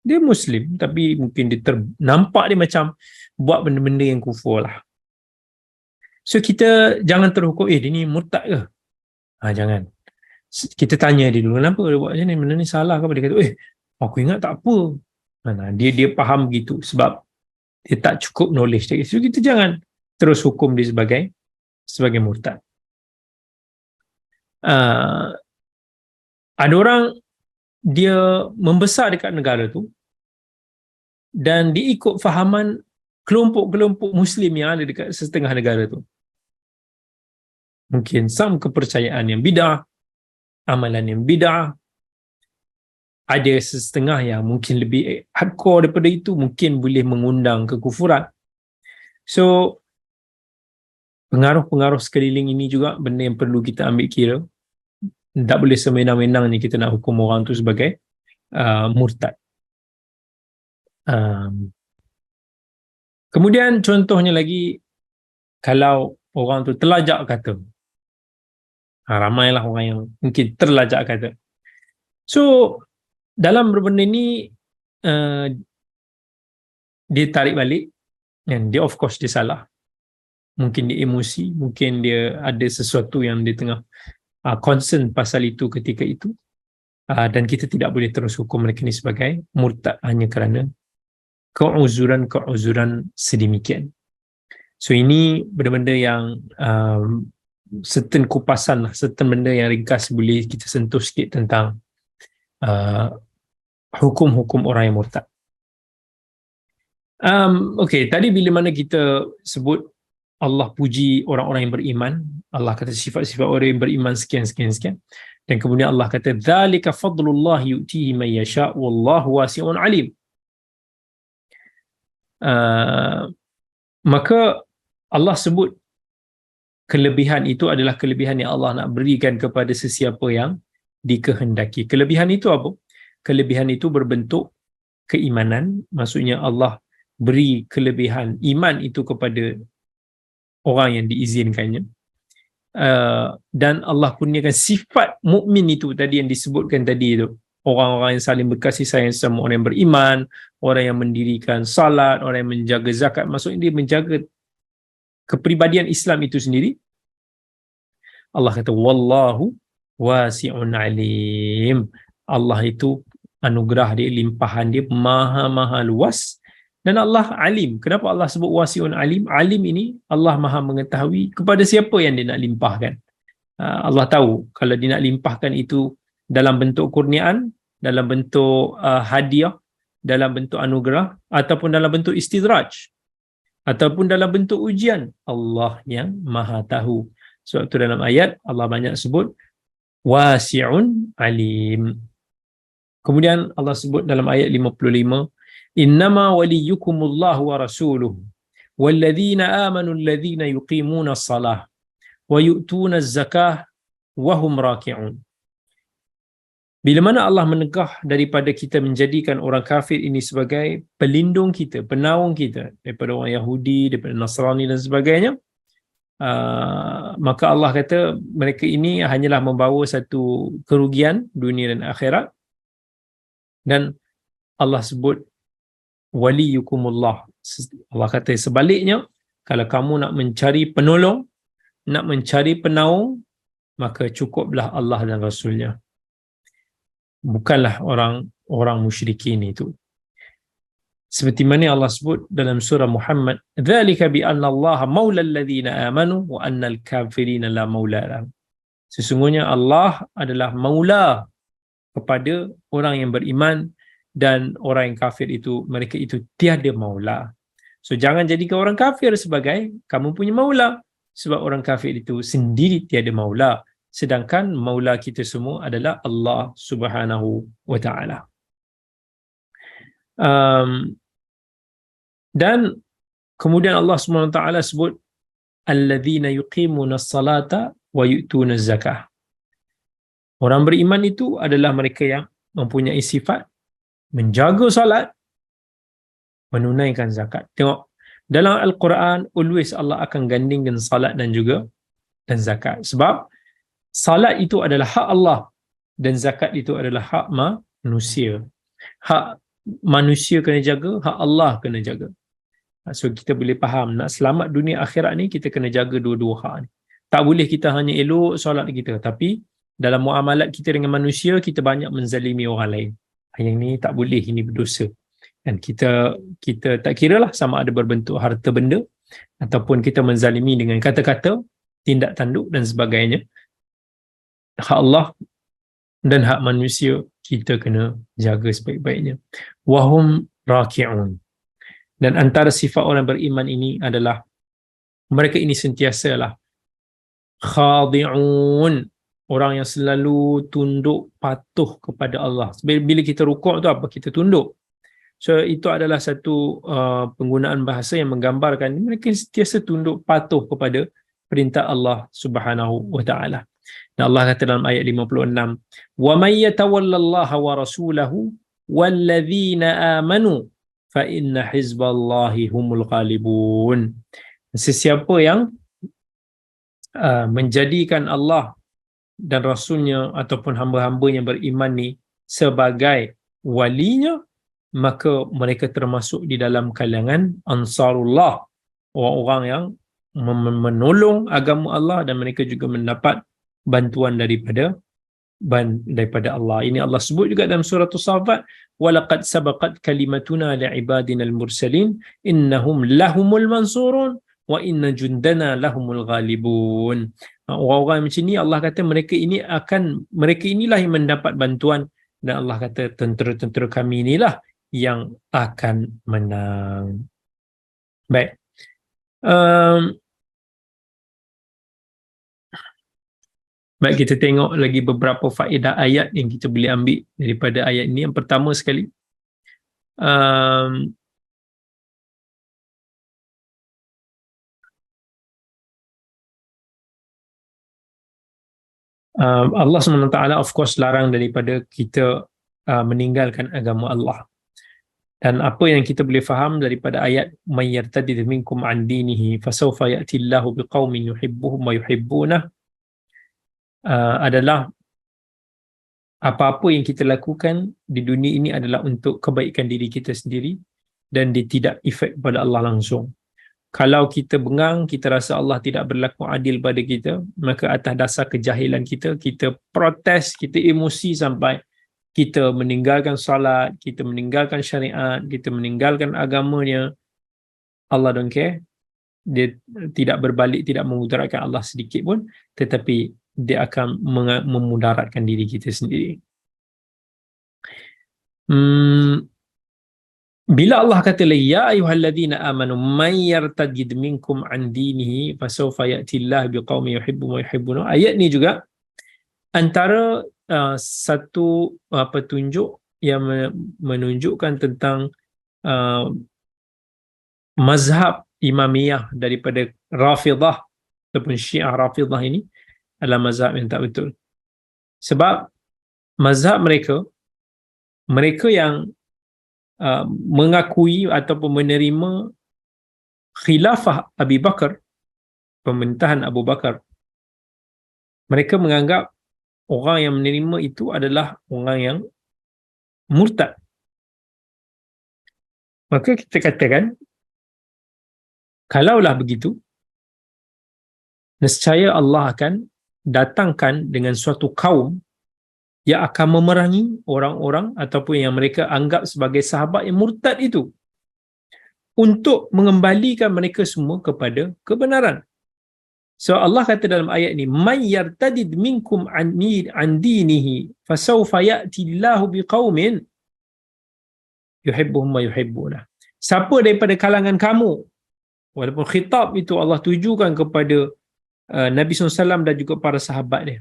dia Muslim, tapi mungkin dia nampak dia macam buat benda-benda yang kufur lah. So, kita jangan terhukum, dia ni murtad ke? Jangan. Kita tanya dia dulu, kenapa dia buat macam ni? Benda ni salah ke? Dia kata, aku ingat tak apa. Dia faham begitu sebab dia tak cukup knowledge. So, kita jangan terus hukum dia sebagai murtad. Ada orang dia membesar dekat negara tu dan dia ikut fahaman kelompok-kelompok Muslim yang ada dekat setengah negara tu. Mungkin kepercayaan yang bidah, amalan yang bidah. Ada setengah yang mungkin lebih hardcore daripada itu, mungkin boleh mengundang kekufuran. So, pengaruh-pengaruh sekeliling ini juga benda yang perlu kita ambil kira. Tak boleh semenang-menangnya kita nak hukum orang tu sebagai murtad. Kemudian contohnya lagi, kalau orang tu terlajak kata, ramailah orang yang mungkin terlajak kata. So, dalam berbenda ni, dia tarik balik, dan dia of course dia salah. Mungkin dia emosi, mungkin dia ada sesuatu yang dia tengah concern pasal itu ketika itu, dan kita tidak boleh terus hukum mereka ni sebagai murtad hanya kerana keuzuran sedemikian. So ini benda-benda yang certain kupasan lah, certain benda yang ringkas boleh kita sentuh sikit tentang hukum-hukum orang yang murtad. Okay, tadi bila mana kita sebut Allah puji orang-orang yang beriman, Allah kata sifat-sifat orang yang beriman sekian. Dan kemudian Allah kata dzalika fadlullah yu'tihi man yasha wallahu wasi'un alim. Maka Allah sebut kelebihan itu adalah kelebihan yang Allah nak berikan kepada sesiapa yang dikehendaki. Kelebihan itu apa? Kelebihan itu berbentuk keimanan, maksudnya Allah beri kelebihan iman itu kepada orang yang diizinkannya. Dan Allah kurniakan sifat mukmin itu tadi yang disebutkan tadi itu. Orang-orang yang saling berkasih sayang sama orang yang beriman, orang yang mendirikan salat, orang yang menjaga zakat, maksudnya dia menjaga kepribadian Islam itu sendiri. Allah kata wallahu wasi'un alim. Allah itu anugerah dia, limpahan dia maha luas. Dan Allah alim. Kenapa Allah sebut wasi'un alim? Alim ini Allah maha mengetahui kepada siapa yang dia nak limpahkan. Allah tahu kalau dia nak limpahkan itu dalam bentuk kurniaan, dalam bentuk hadiah, dalam bentuk anugerah, ataupun dalam bentuk istidraj, ataupun dalam bentuk ujian. Allah yang maha tahu. Sebab itu dalam ayat Allah banyak sebut wasi'un alim. Kemudian Allah sebut dalam ayat 55, innama waliyukumullahu wa rasuluhu walladzina amanu alladzina yuqimuna as-salah wa yu'tuna az-zakah wa hum raki'un. Bila mana Allah menegah daripada kita menjadikan orang kafir ini sebagai pelindung kita, penaung kita daripada orang Yahudi, daripada Nasrani dan sebagainya, maka Allah kata mereka ini hanyalah membawa satu kerugian dunia dan akhirat. Dan Allah sebut waliyukumullah. Allah kata sebaliknya, kalau kamu nak mencari penolong, nak mencari penaung, maka cukuplah Allah dan Rasulnya, bukanlah orang musyrikin itu. Seperti mana Allah sebut dalam surah Muhammad, dzalika bi anna Allah maula alladhina amanu wa anna al-kafirina la maula lahum. Sesungguhnya Allah adalah maula kepada orang yang beriman, dan orang yang kafir itu, mereka itu tiada maula. So jangan jadikan orang kafir sebagai kamu punya maula, sebab orang kafir itu sendiri tiada maula, sedangkan maula kita semua adalah Allah Subhanahu wa taala. Dan kemudian Allah Subhanahu wa taala sebut alladzina yuqimuna as-salata wa yu'tuna az-zakah. Orang beriman itu adalah mereka yang mempunyai sifat menjaga salat, menunaikan zakat. Tengok, dalam Al-Quran always Allah akan gandingkan salat dan zakat. Sebab salat itu adalah hak Allah dan zakat itu adalah hak manusia. Hak manusia kena jaga, hak Allah kena jaga. So kita boleh faham, nak selamat dunia akhirat ni kita kena jaga dua-dua hak ni. Tak boleh kita hanya elok solat kita, tapi dalam muamalat kita dengan manusia kita banyak menzalimi orang lain. Yang ni tak boleh, ini berdosa. Dan kita tak kiralah sama ada berbentuk harta benda ataupun kita menzalimi dengan kata-kata, tindak tanduk dan sebagainya. Hak Allah dan hak manusia kita kena jaga sebaik-baiknya. Wahum raki'un. Dan antara sifat orang beriman ini adalah mereka ini sentiasalah khadi'un, orang yang selalu tunduk patuh kepada Allah. Bila kita rukuk tu apa? Kita tunduk. So itu adalah satu penggunaan bahasa yang menggambarkan mereka sentiasa tunduk patuh kepada perintah Allah Subhanahu wa taala. Dan Allah kata dalam ayat 56, "Wa may yatawallallaha wa rasulahu walladzina amanu fa inna hizballahi humul ghalibun." Sesiapa yang menjadikan Allah dan Rasulnya ataupun hamba-hamba yang beriman ni sebagai walinya, maka mereka termasuk di dalam kalangan Ansarullah, orang-orang yang menolong agama Allah, dan mereka juga mendapat bantuan daripada daripada Allah. Ini Allah sebut juga dalam surah As-Saffat, walaqad sabaqat kalimatuna li'ibadina al-mursalin innahum lahumul mansurun wa inna jundana lahumul ghalibun. Orang-orang macam ni Allah kata mereka inilah yang mendapat bantuan, dan Allah kata tentera-tentera kami inilah yang akan menang. Baik. Baik, kita tengok lagi beberapa faedah ayat yang kita boleh ambil daripada ayat ini. Yang pertama sekali, Allah SWT of course larang daripada kita meninggalkan agama Allah. Dan apa yang kita boleh faham daripada ayat may yartadid minkum an dinihi fasawfa ya'ti Allahu biqaumin yuhibbuhum wa yuhibbunah, adalah apa-apa yang kita lakukan di dunia ini adalah untuk kebaikan diri kita sendiri dan dia tidak efek pada Allah langsung. Kalau kita bengang, kita rasa Allah tidak berlaku adil pada kita, maka atas dasar kejahilan kita, kita protes, kita emosi sampai kita meninggalkan salat, kita meninggalkan syariat, kita meninggalkan agamanya. Allah don't care. Dia tidak berbalik, tidak memudaratkan Allah sedikit pun, tetapi dia akan memudaratkan diri kita sendiri. Bila Allah kata ya ayyuhalladzina amanu may yartadid minkum an dinihi fasawfa ya'ti Allah biqaumin yuhibbuhum wa yuhibbuna, ayat ni juga antara satu petunjuk yang menunjukkan tentang mazhab Imamiyah daripada Rafidah ataupun Syiah Rafidah ini adalah mazhab yang tak betul. Sebab mazhab mereka yang mengakui ataupun menerima khilafah Abu Bakar, pemerintahan Abu Bakar, mereka menganggap orang yang menerima itu adalah orang yang murtad. Maka kita katakan, kalaulah begitu, nescaya Allah akan datangkan dengan suatu kaum yang akan memerangi orang-orang ataupun yang mereka anggap sebagai sahabat yang murtad itu, untuk mengembalikan mereka semua kepada kebenaran. So Allah kata dalam ayat ni, may yartadid minkum an dinihi fasawfa ya'ti Allahu biqaumin yuhibbuhum wa yuhibbuna. Siapa daripada kalangan kamu, walaupun khitab itu Allah tujukan kepada Nabi SAW dan juga para sahabat dia.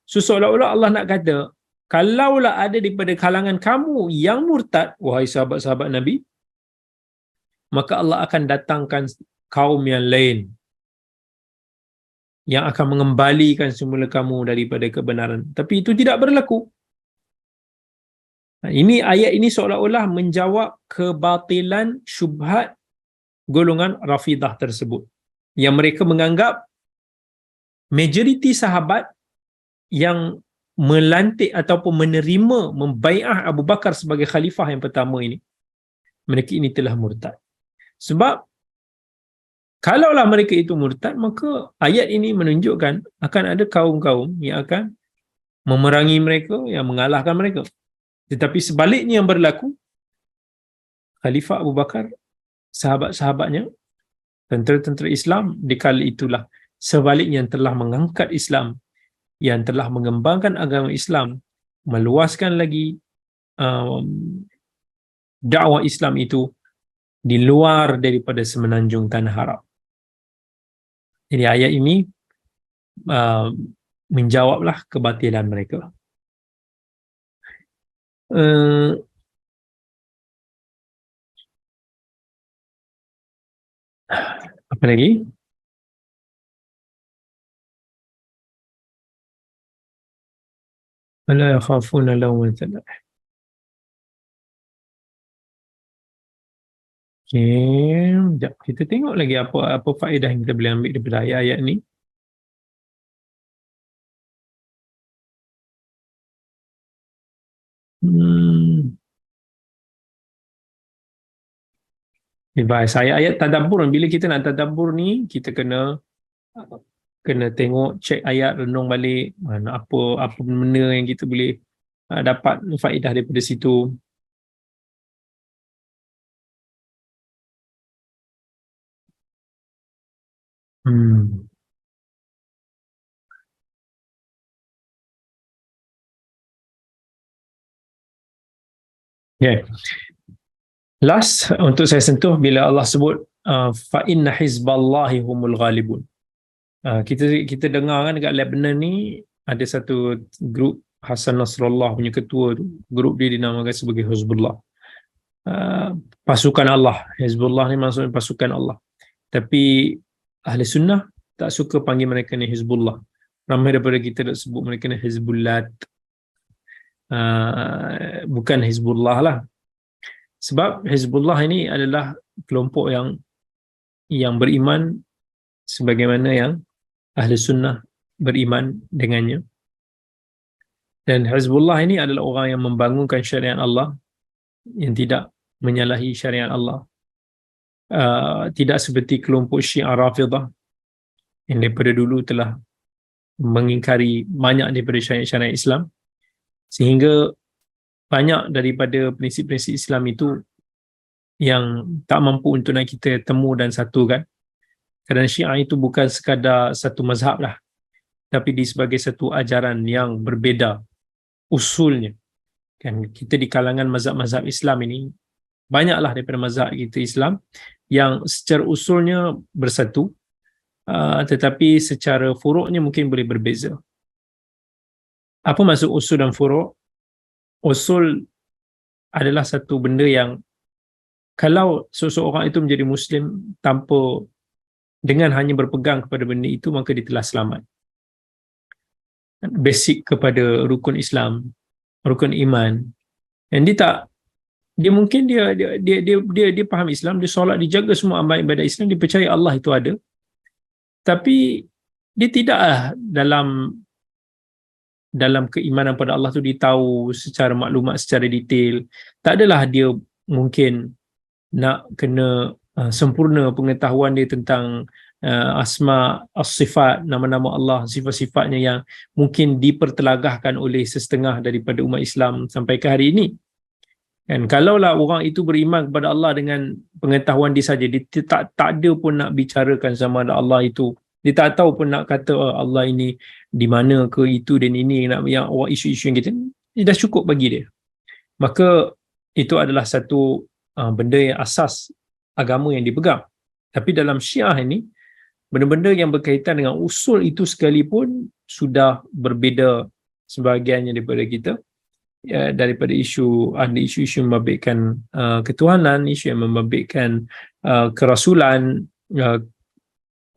So seolah-olah Allah nak kata, kalaulah ada daripada kalangan kamu yang murtad, wahai sahabat-sahabat Nabi, maka Allah akan datangkan kaum yang lain yang akan mengembalikan semula kamu daripada kebenaran. Tapi itu tidak berlaku. Ini ayat ini seolah-olah menjawab kebatilan syubhat golongan Rafidah tersebut, yang mereka menganggap majoriti sahabat yang melantik ataupun menerima membai'ah Abu Bakar sebagai khalifah yang pertama ini, mereka ini telah murtad. Sebab kalaulah mereka itu murtad, maka ayat ini menunjukkan akan ada kaum-kaum yang akan memerangi mereka, yang mengalahkan mereka. Tetapi sebaliknya yang berlaku, Khalifah Abu Bakar, sahabat-sahabatnya, tentera-tentera Islam di kala itulah sebaliknya yang telah mengangkat Islam, yang telah mengembangkan agama Islam, meluaskan lagi dakwah Islam itu di luar daripada semenanjung Tanah Arab. Jadi ayat ini menjawablah kebatilan mereka. Apa lagi? Wala yakhafuna lawmata laim. Okay, sekejap. Kita tengok lagi apa faedah yang kita boleh ambil daripada ayat-ayat ni. Advice ayat-ayat tadabbur. Bila kita nak tadabbur ni, kita kena kena tengok, cek ayat, renung balik mana apa benda yang kita boleh dapat faedah daripada situ. Hmm. Yeah. Last untuk saya sentuh bila Allah sebut fa inna hizballahi humul ghalibun. Kita dengar kan dekat Lebanon ni ada satu grup Hasan Nasrallah punya ketua tu, grup dia dinamakan sebagai Hizbullah. Pasukan Allah. Hizbullah ni maksudnya pasukan Allah. Tapi ahli sunnah tak suka panggil mereka ni Hizbullah. Ramai daripada kita nak sebut mereka ni Hizbullah. Bukan Hizbullah lah. Sebab Hizbullah ini adalah kelompok yang beriman sebagaimana yang ahli sunnah beriman dengannya. Dan Hizbullah ini adalah orang yang membangunkan syariat Allah, yang tidak menyalahi syariat Allah. Tidak seperti kelompok Syiah Rafidah yang daripada dulu telah mengingkari banyak daripada syariat-syariat Islam, sehingga banyak daripada prinsip-prinsip Islam itu yang tak mampu untuk nak kita temu dan satukan. Kerana Syiah itu bukan sekadar satu mazhab lah, tapi dia sebagai satu ajaran yang berbeza usulnya. Kan kita di kalangan mazhab-mazhab Islam ini, banyaklah daripada mazhab kita Islam yang secara usulnya bersatu, tetapi secara furuknya mungkin boleh berbeza. Apa maksud usul dan furuk? Usul adalah satu benda yang kalau seseorang itu menjadi Muslim tanpa dengan hanya berpegang kepada benda itu, maka dia telah selamat. Basic kepada rukun Islam, rukun iman. Dan dia mungkin dia faham Islam, dia solat, dia jaga semua amal ibadat Islam, dia percaya Allah itu ada. Tapi dia tidaklah dalam keimanan pada Allah tu dia tahu secara maklumat, secara detail. Tak adalah dia mungkin nak kena sempurna pengetahuan dia tentang asma as-sifat, nama-nama Allah, sifat-sifatnya yang mungkin dipertelagahkan oleh setengah daripada umat Islam sampai ke hari ini. Dan kalaulah orang itu beriman kepada Allah dengan pengetahuan dia saja, dia tak ada pun nak bicarakan sama ada Allah itu, dia tak tahu pun nak kata Allah ini di mana ke itu dan ini, nak yang isu-isu yang kita, dia dah cukup bagi dia. Maka itu adalah satu benda yang asas agama yang dipegang. Tapi dalam Syiah ini, benda-benda yang berkaitan dengan usul itu sekalipun sudah berbeza sebahagiannya daripada kita, daripada ada isu-isu membabitkan ketuhanan, isu yang membabitkan kerasulan,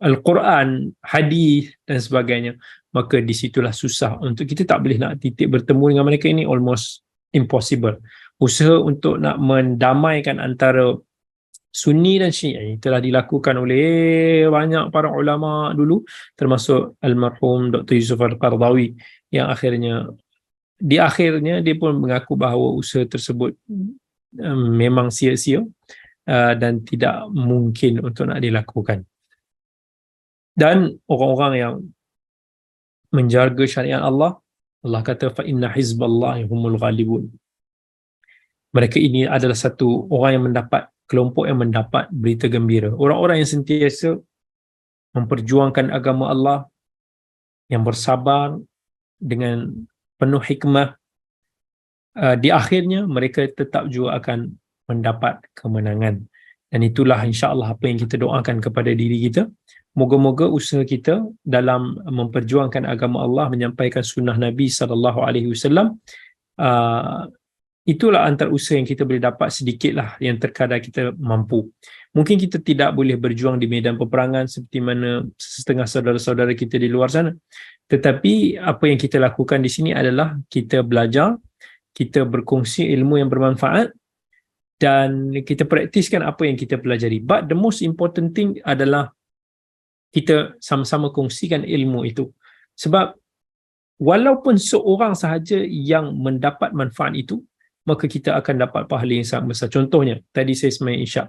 Al-Quran, hadis dan sebagainya. Maka di situlah susah untuk kita, tak boleh nak titik bertemu dengan mereka, ini almost impossible. Usaha untuk nak mendamaikan antara Sunni dan Syi'i telah dilakukan oleh banyak para ulama dulu, termasuk almarhum Dr. Yusuf Al-Qardawi, yang di akhirnya dia pun mengaku bahawa usaha tersebut memang sia-sia dan tidak mungkin untuk nak dilakukan. Dan orang-orang yang menjaga syariat Allah, Allah kata fa inna hizballahi humul ghalibun. Mereka ini adalah satu orang yang kelompok yang mendapat berita gembira. Orang-orang yang sentiasa memperjuangkan agama Allah, yang bersabar dengan penuh hikmah, di akhirnya mereka tetap juga akan mendapat kemenangan. Dan itulah insya-Allah apa yang kita doakan kepada diri kita. Moga-moga usaha kita dalam memperjuangkan agama Allah, menyampaikan sunnah Nabi SAW, itulah antara usaha yang kita boleh dapat sedikitlah yang terkadar kita mampu. Mungkin kita tidak boleh berjuang di medan peperangan seperti mana setengah saudara-saudara kita di luar sana. Tetapi apa yang kita lakukan di sini adalah kita belajar, kita berkongsi ilmu yang bermanfaat dan kita praktiskan apa yang kita pelajari. But the most important thing adalah kita sama-sama kongsikan ilmu itu. Sebab walaupun seorang sahaja yang mendapat manfaat itu, maka kita akan dapat pahala yang sangat besar. Contohnya, tadi saya sembahyang Isyak.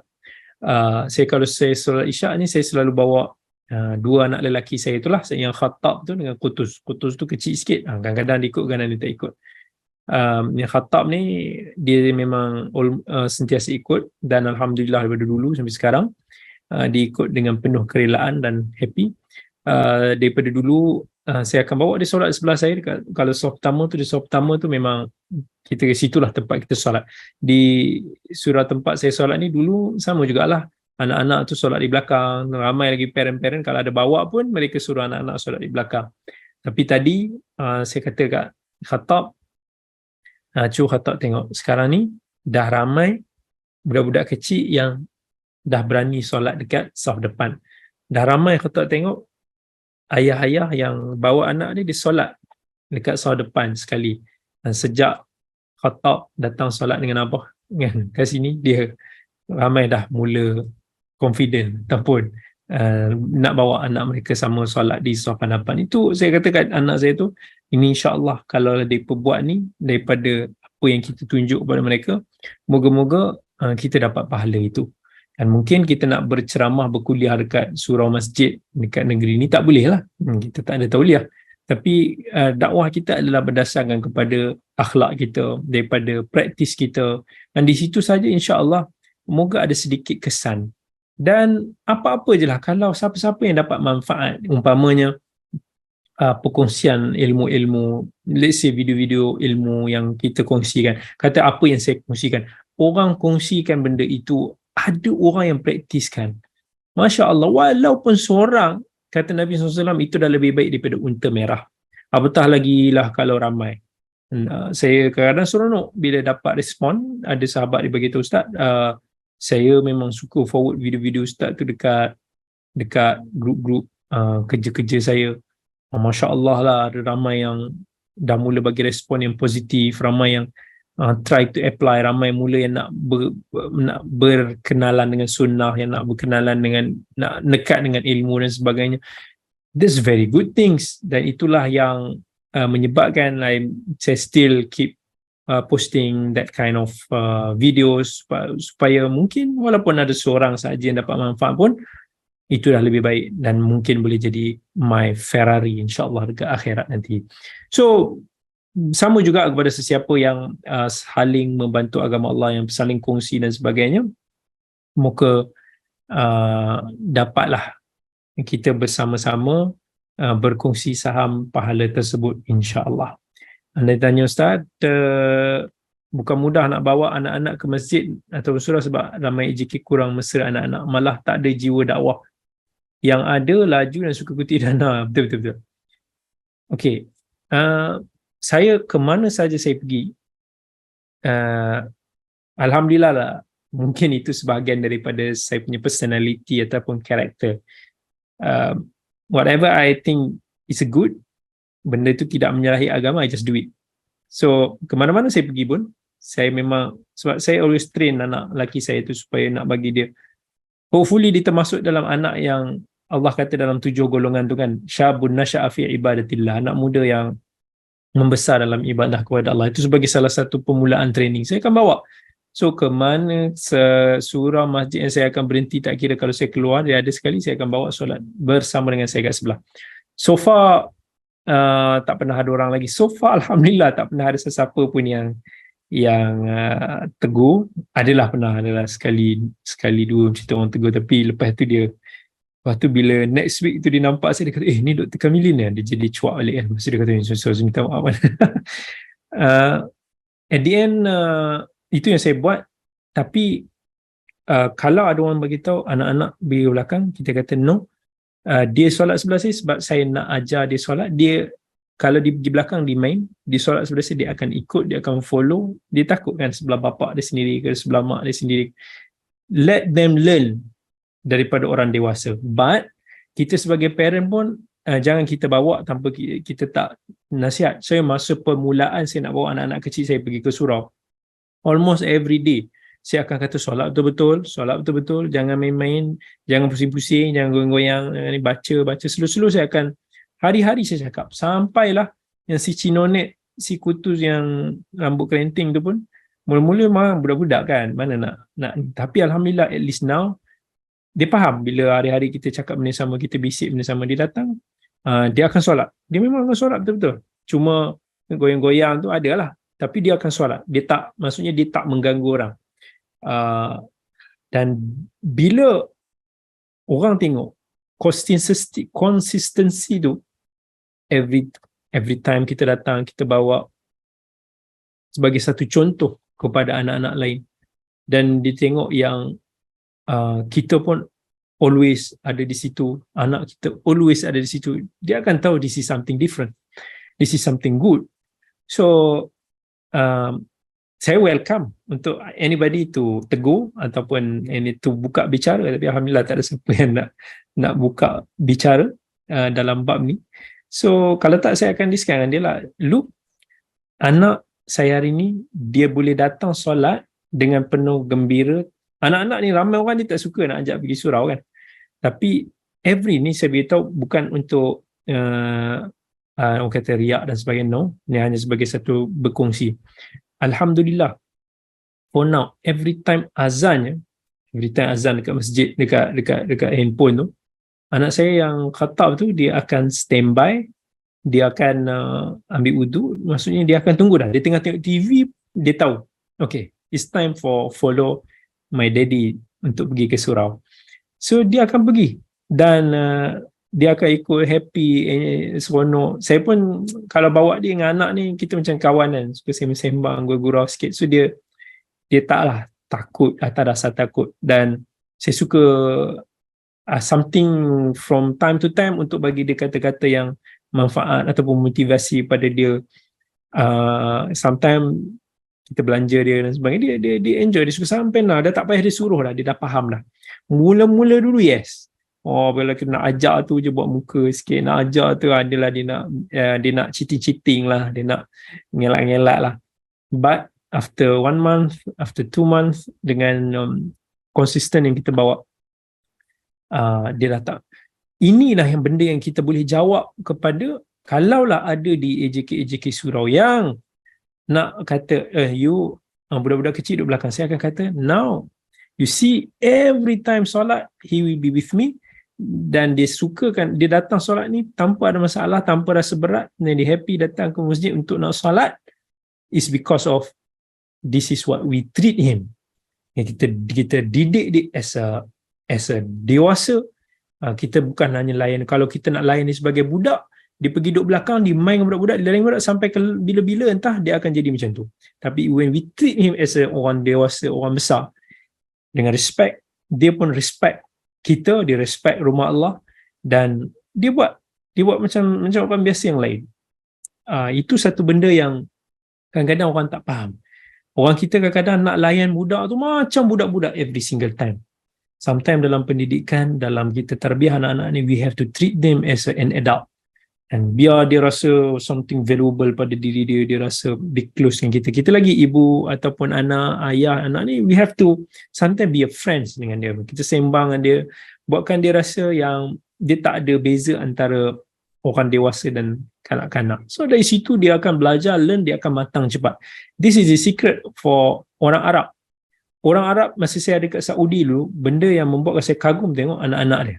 Kalau saya solat Isyak ni, saya selalu bawa Dua anak lelaki saya itulah, yang Khattab tu dengan Qutus. Qutus tu kecil sikit, kadang-kadang dia ikut, kadang dia tak ikut. Yang Khattab ni dia memang sentiasa ikut, dan Alhamdulillah daripada dulu sampai sekarang dia ikut dengan penuh kerelaan dan happy. Daripada dulu saya akan bawa dia solat sebelah saya dekat, kalau soft pertama tu, di soft pertama tu memang kita ke situlah tempat kita solat. Di surau tempat saya solat ni dulu sama jugalah, anak-anak tu solat di belakang, ramai lagi parent-parent, kalau ada bawa pun mereka suruh anak-anak solat di belakang. Tapi tadi saya kata kat Khattab, Khattab tengok sekarang ni dah ramai budak-budak kecil yang dah berani solat dekat saf depan. Dah ramai Khattab tengok ayah-ayah yang bawa anak dia solat dekat saf depan sekali. Dan sejak Khattab datang solat dengan Abah kan kat sini, dia ramai dah mula confident ataupun nak bawa anak mereka sama solat di saf hadapan. Itu saya kata kat anak saya tu, ini insya-Allah kalau dia perbuat ni daripada apa yang kita tunjuk kepada mereka, moga-moga kita dapat pahala itu. Dan mungkin kita nak berceramah, berkuliah dekat surau masjid dekat negeri ni tak boleh lah, kita tak ada tauliah. Tapi dakwah kita adalah berdasarkan kepada akhlak kita, daripada praktis kita, dan di situ saja insya-Allah moga ada sedikit kesan. Dan apa-apa je lah, kalau siapa-siapa yang dapat manfaat, umpamanya perkongsian ilmu-ilmu, let's say video-video ilmu yang kita kongsikan, kata apa yang saya kongsikan, orang kongsikan benda itu, ada orang yang praktiskan, Masya Allah, walaupun seorang, kata Nabi SAW, itu dah lebih baik daripada unta merah. Apatah lagi lah kalau ramai. Saya kadang-kadang seronok bila dapat respon, ada sahabat dia beritahu, Ustaz, saya memang suka forward video-video Ustaz tu dekat grup-grup kerja-kerja saya. Masya Allah lah, ada ramai yang dah mula bagi respon yang positif, ramai yang try to apply, ramai mula yang nak berkenalan dengan sunnah, yang nak berkenalan dengan, nak dekat dengan ilmu dan sebagainya. That's very good things, dan itulah yang menyebabkan saya still keep posting that kind of videos, supaya mungkin walaupun ada seorang sahaja yang dapat manfaat pun, itu dah lebih baik, dan mungkin boleh jadi my Ferrari insya-Allah dekat akhirat nanti. So sama juga kepada sesiapa yang saling membantu agama Allah, yang saling kongsi dan sebagainya, moga dapatlah kita bersama-sama berkongsi saham pahala tersebut insya-Allah. Anda tanya, Ustaz, bukan mudah nak bawa anak-anak ke masjid atau surau sebab ramai EJK kurang mesra anak-anak, malah tak ada jiwa dakwah. Yang ada laju dan suka kutip dana. Betul. Okey. Saya ke mana saja saya pergi, Alhamdulillah lah, mungkin itu sebahagian daripada saya punya personality ataupun karakter. Whatever I think is a good, benda itu tidak menyalahi agama, I just do it. So ke mana-mana saya pergi pun, saya memang, sebab saya always train anak lelaki saya tu supaya nak bagi dia, hopefully dia termasuk dalam anak yang Allah kata dalam 7 golongan tu kan, syabun nasha'a fi ibadatillah, anak muda yang membesar dalam ibadah kepada Allah. Itu sebagai salah satu permulaan training. Saya akan bawa. So ke mana surau masjid yang saya akan berhenti, tak kira kalau saya keluar, dia ada sekali saya akan bawa solat bersama dengan saya kat sebelah. So far tak pernah ada orang lagi. So far Alhamdulillah tak pernah ada sesiapa pun yang tegur. Adalah sekali dua cerita orang tegur, tapi lepas tu bila next week tu dia nampak saya, dia kata, ni Dr. Kamilin ya, dia jadi cuak balik kan. Lepas tu dia kata, saya minta maaf kan. At the end itu yang saya buat. Tapi kalau ada orang beritahu anak-anak di belakang, kita kata no, dia solat sebelah saya sebab saya nak ajar dia solat. Dia kalau di belakang di main, dia solat sebelah saya, dia akan ikut, dia akan follow. Dia takut kan sebelah bapak dia sendiri ke sebelah mak dia sendiri. Let them learn daripada orang dewasa. But kita sebagai parent pun jangan kita bawa tanpa kita tak nasihat. Saya masa permulaan saya nak bawa anak-anak kecil saya pergi ke surau, almost every day saya akan kata solat betul-betul, jangan main-main, jangan pusing-pusing, jangan goyang-goyang, baca slow-slow. Saya akan hari-hari saya cakap, sampailah yang si Cinonet, si Kutus yang rambut kerenting tu pun mula-mula memang budak-budak kan, mana nak. Tapi Alhamdulillah, at least now dia faham bila hari-hari kita cakap benda sama, kita bisik benda sama, dia datang, dia akan solat. Dia memang akan solat betul-betul. Cuma goyang-goyang tu adalah, tapi dia akan solat. Dia tak, maksudnya dia tak mengganggu orang. Dan bila orang tengok consistency tu, every time kita datang, kita bawa sebagai satu contoh kepada anak-anak lain, dan dia tengok yang kita pun always ada di situ, anak kita always ada di situ, dia akan tahu this is something different, this is something good. So saya welcome untuk anybody to tegur ataupun to buka bicara, tapi alhamdulillah tak ada siapa yang nak buka bicara dalam bab ni. So kalau tak, saya akan discuss dengan dia lah, look, anak saya hari ni dia boleh datang solat dengan penuh gembira. Anak-anak ni ramai orang dia tak suka nak ajak pergi surau kan, tapi every ni saya beritahu bukan untuk orang kata riak dan sebagainya, no, ni hanya sebagai satu berkongsi. Alhamdulillah, for now, every time azan dekat masjid, dekat handphone tu, anak saya yang khatab tu, dia akan standby, dia akan ambil wudu, maksudnya dia akan tunggu dah, dia tengah tengok TV, dia tahu, okay, it's time for follow my daddy untuk pergi ke surau. So dia akan pergi, dan dia akan ikut happy, seronok. Saya pun kalau bawa dia dengan anak ni, kita macam kawan kan, suka sembang-sembang, gurau-gurau sikit. So dia taklah takut, tak ada rasa takut. Dan saya suka something from time to time untuk bagi dia kata-kata yang manfaat ataupun motivasi pada dia. Sometimes kita belanja dia dan sebagainya, dia enjoy, dia suka sampai lah, dah tak payah dia suruh dah, dia dah faham dah. Mula-mula dulu yes, bila kita nak ajak tu je buat muka sikit, nak ajak tu adalah dia nak cheating lah, dia nak ngelak-ngelak lah. But after 1 month, after 2 months, dengan konsisten yang kita bawa, dia dah tak. Inilah yang benda yang kita boleh jawab kepada, kalaulah ada di AJK surau yang nak kata you budak-budak kecil duduk belakang, saya akan kata, now you see, every time solat he will be with me, dan dia sukakan, dia datang solat ni tanpa ada masalah, tanpa rasa berat, dan dia happy datang ke masjid untuk nak solat, is because of this is what we treat him. Kita didik dia as a dewasa. Kita bukan hanya layan, kalau kita nak layan dia sebagai budak, dia pergi duduk belakang, dia main dengan budak-budak, dia layan budak sampai ke bila-bila entah dia akan jadi macam tu. Tapi when we treat him as orang dewasa, orang besar, dengan respect, dia pun respect kita, dia respect rumah Allah, dan dia buat macam orang biasa yang lain. Itu satu benda yang kadang-kadang orang tak faham. Orang kita kadang-kadang nak layan budak tu macam budak-budak every single time. Sometimes dalam pendidikan, dalam kita tarbiyah anak-anak ni, we have to treat them as an adult. Dan biar dia rasa something valuable pada diri dia, dia rasa be close dengan kita. Kita lagi ibu ataupun anak, ayah, anak ni, we have to sometimes be a friends dengan dia. Kita sembang dengan dia, buatkan dia rasa yang dia tak ada beza antara orang dewasa dan kanak-kanak. So dari situ dia akan belajar, learn, dia akan matang cepat. This is the secret for orang Arab. Orang Arab, masa saya ada kat Saudi dulu, benda yang membuat saya kagum tengok anak-anak dia.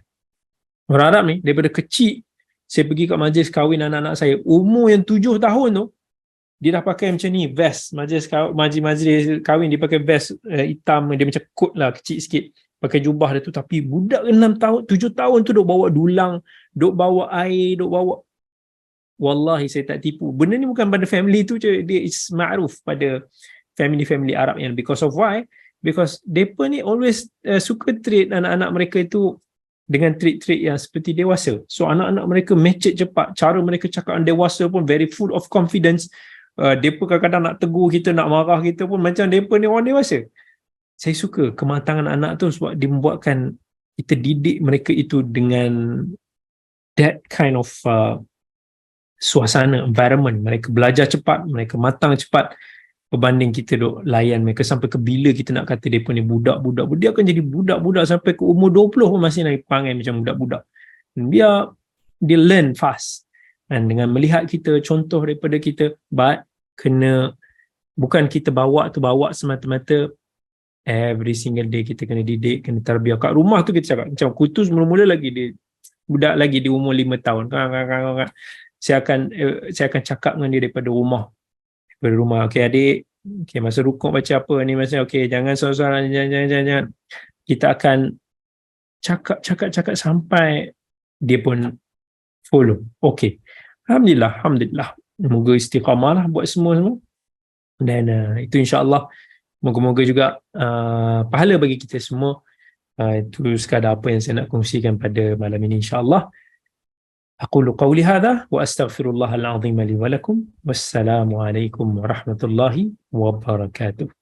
Orang Arab ni, daripada kecil, saya pergi kat majlis kahwin anak-anak saya, umur yang 7 tahun tu, dia dah pakai macam ni, vest. Majlis kahwin, dia pakai vest hitam, dia macam coat lah, kecil sikit. Pakai jubah dia tu, tapi budak 6 tahun, 7 tahun tu duk bawa dulang, duk bawa air, duk bawa. Wallahi saya tak tipu. Benda ni bukan pada family tu je, dia is ma'ruf pada family-family Arab yang, because of why? Because mereka ni always suka treat anak-anak mereka itu dengan treat-treat yang seperti dewasa. So anak-anak mereka matured cepat, cara mereka cakap dewasa pun very full of confidence. Mereka kadang-kadang nak tegur kita, nak marah kita pun macam mereka ni orang dewasa. Saya suka kematangan anak tu sebab dia membuatkan kita didik mereka itu dengan that kind of suasana, environment. Mereka belajar cepat, mereka matang cepat, berbanding kita duk layan mereka sampai ke bila kita nak kata mereka ni budak-budak. Dia akan jadi budak-budak sampai ke umur 20 pun masih nak panggil macam budak-budak. Dan dia learn fast. Dan dengan melihat kita, contoh daripada kita, but kena, bukan kita bawa semata-mata Every single day kita kena didik, kena tarbiyah. Kat rumah tu kita cakap, macam Kutus mula-mula lagi dia budak lagi di umur 5 tahun. Saya akan cakap dengan dia daripada rumah. Daripada rumah. Okey adik, okey masa rukuk baca apa ni, masa okey jangan soal-soalan, jangan. Kita akan cakap sampai dia pun follow. Okey. Alhamdulillah. Moga istiqamah lah buat semua. Dan itu insya-Allah moga-moga juga pahala bagi kita semua. Itu sekadar apa yang saya nak kongsikan pada malam ini insya-Allah. Aqulu qawli hadha wa astaghfirullahal azim li wa lakum. Wassalamu alaikum warahmatullahi wabarakatuh.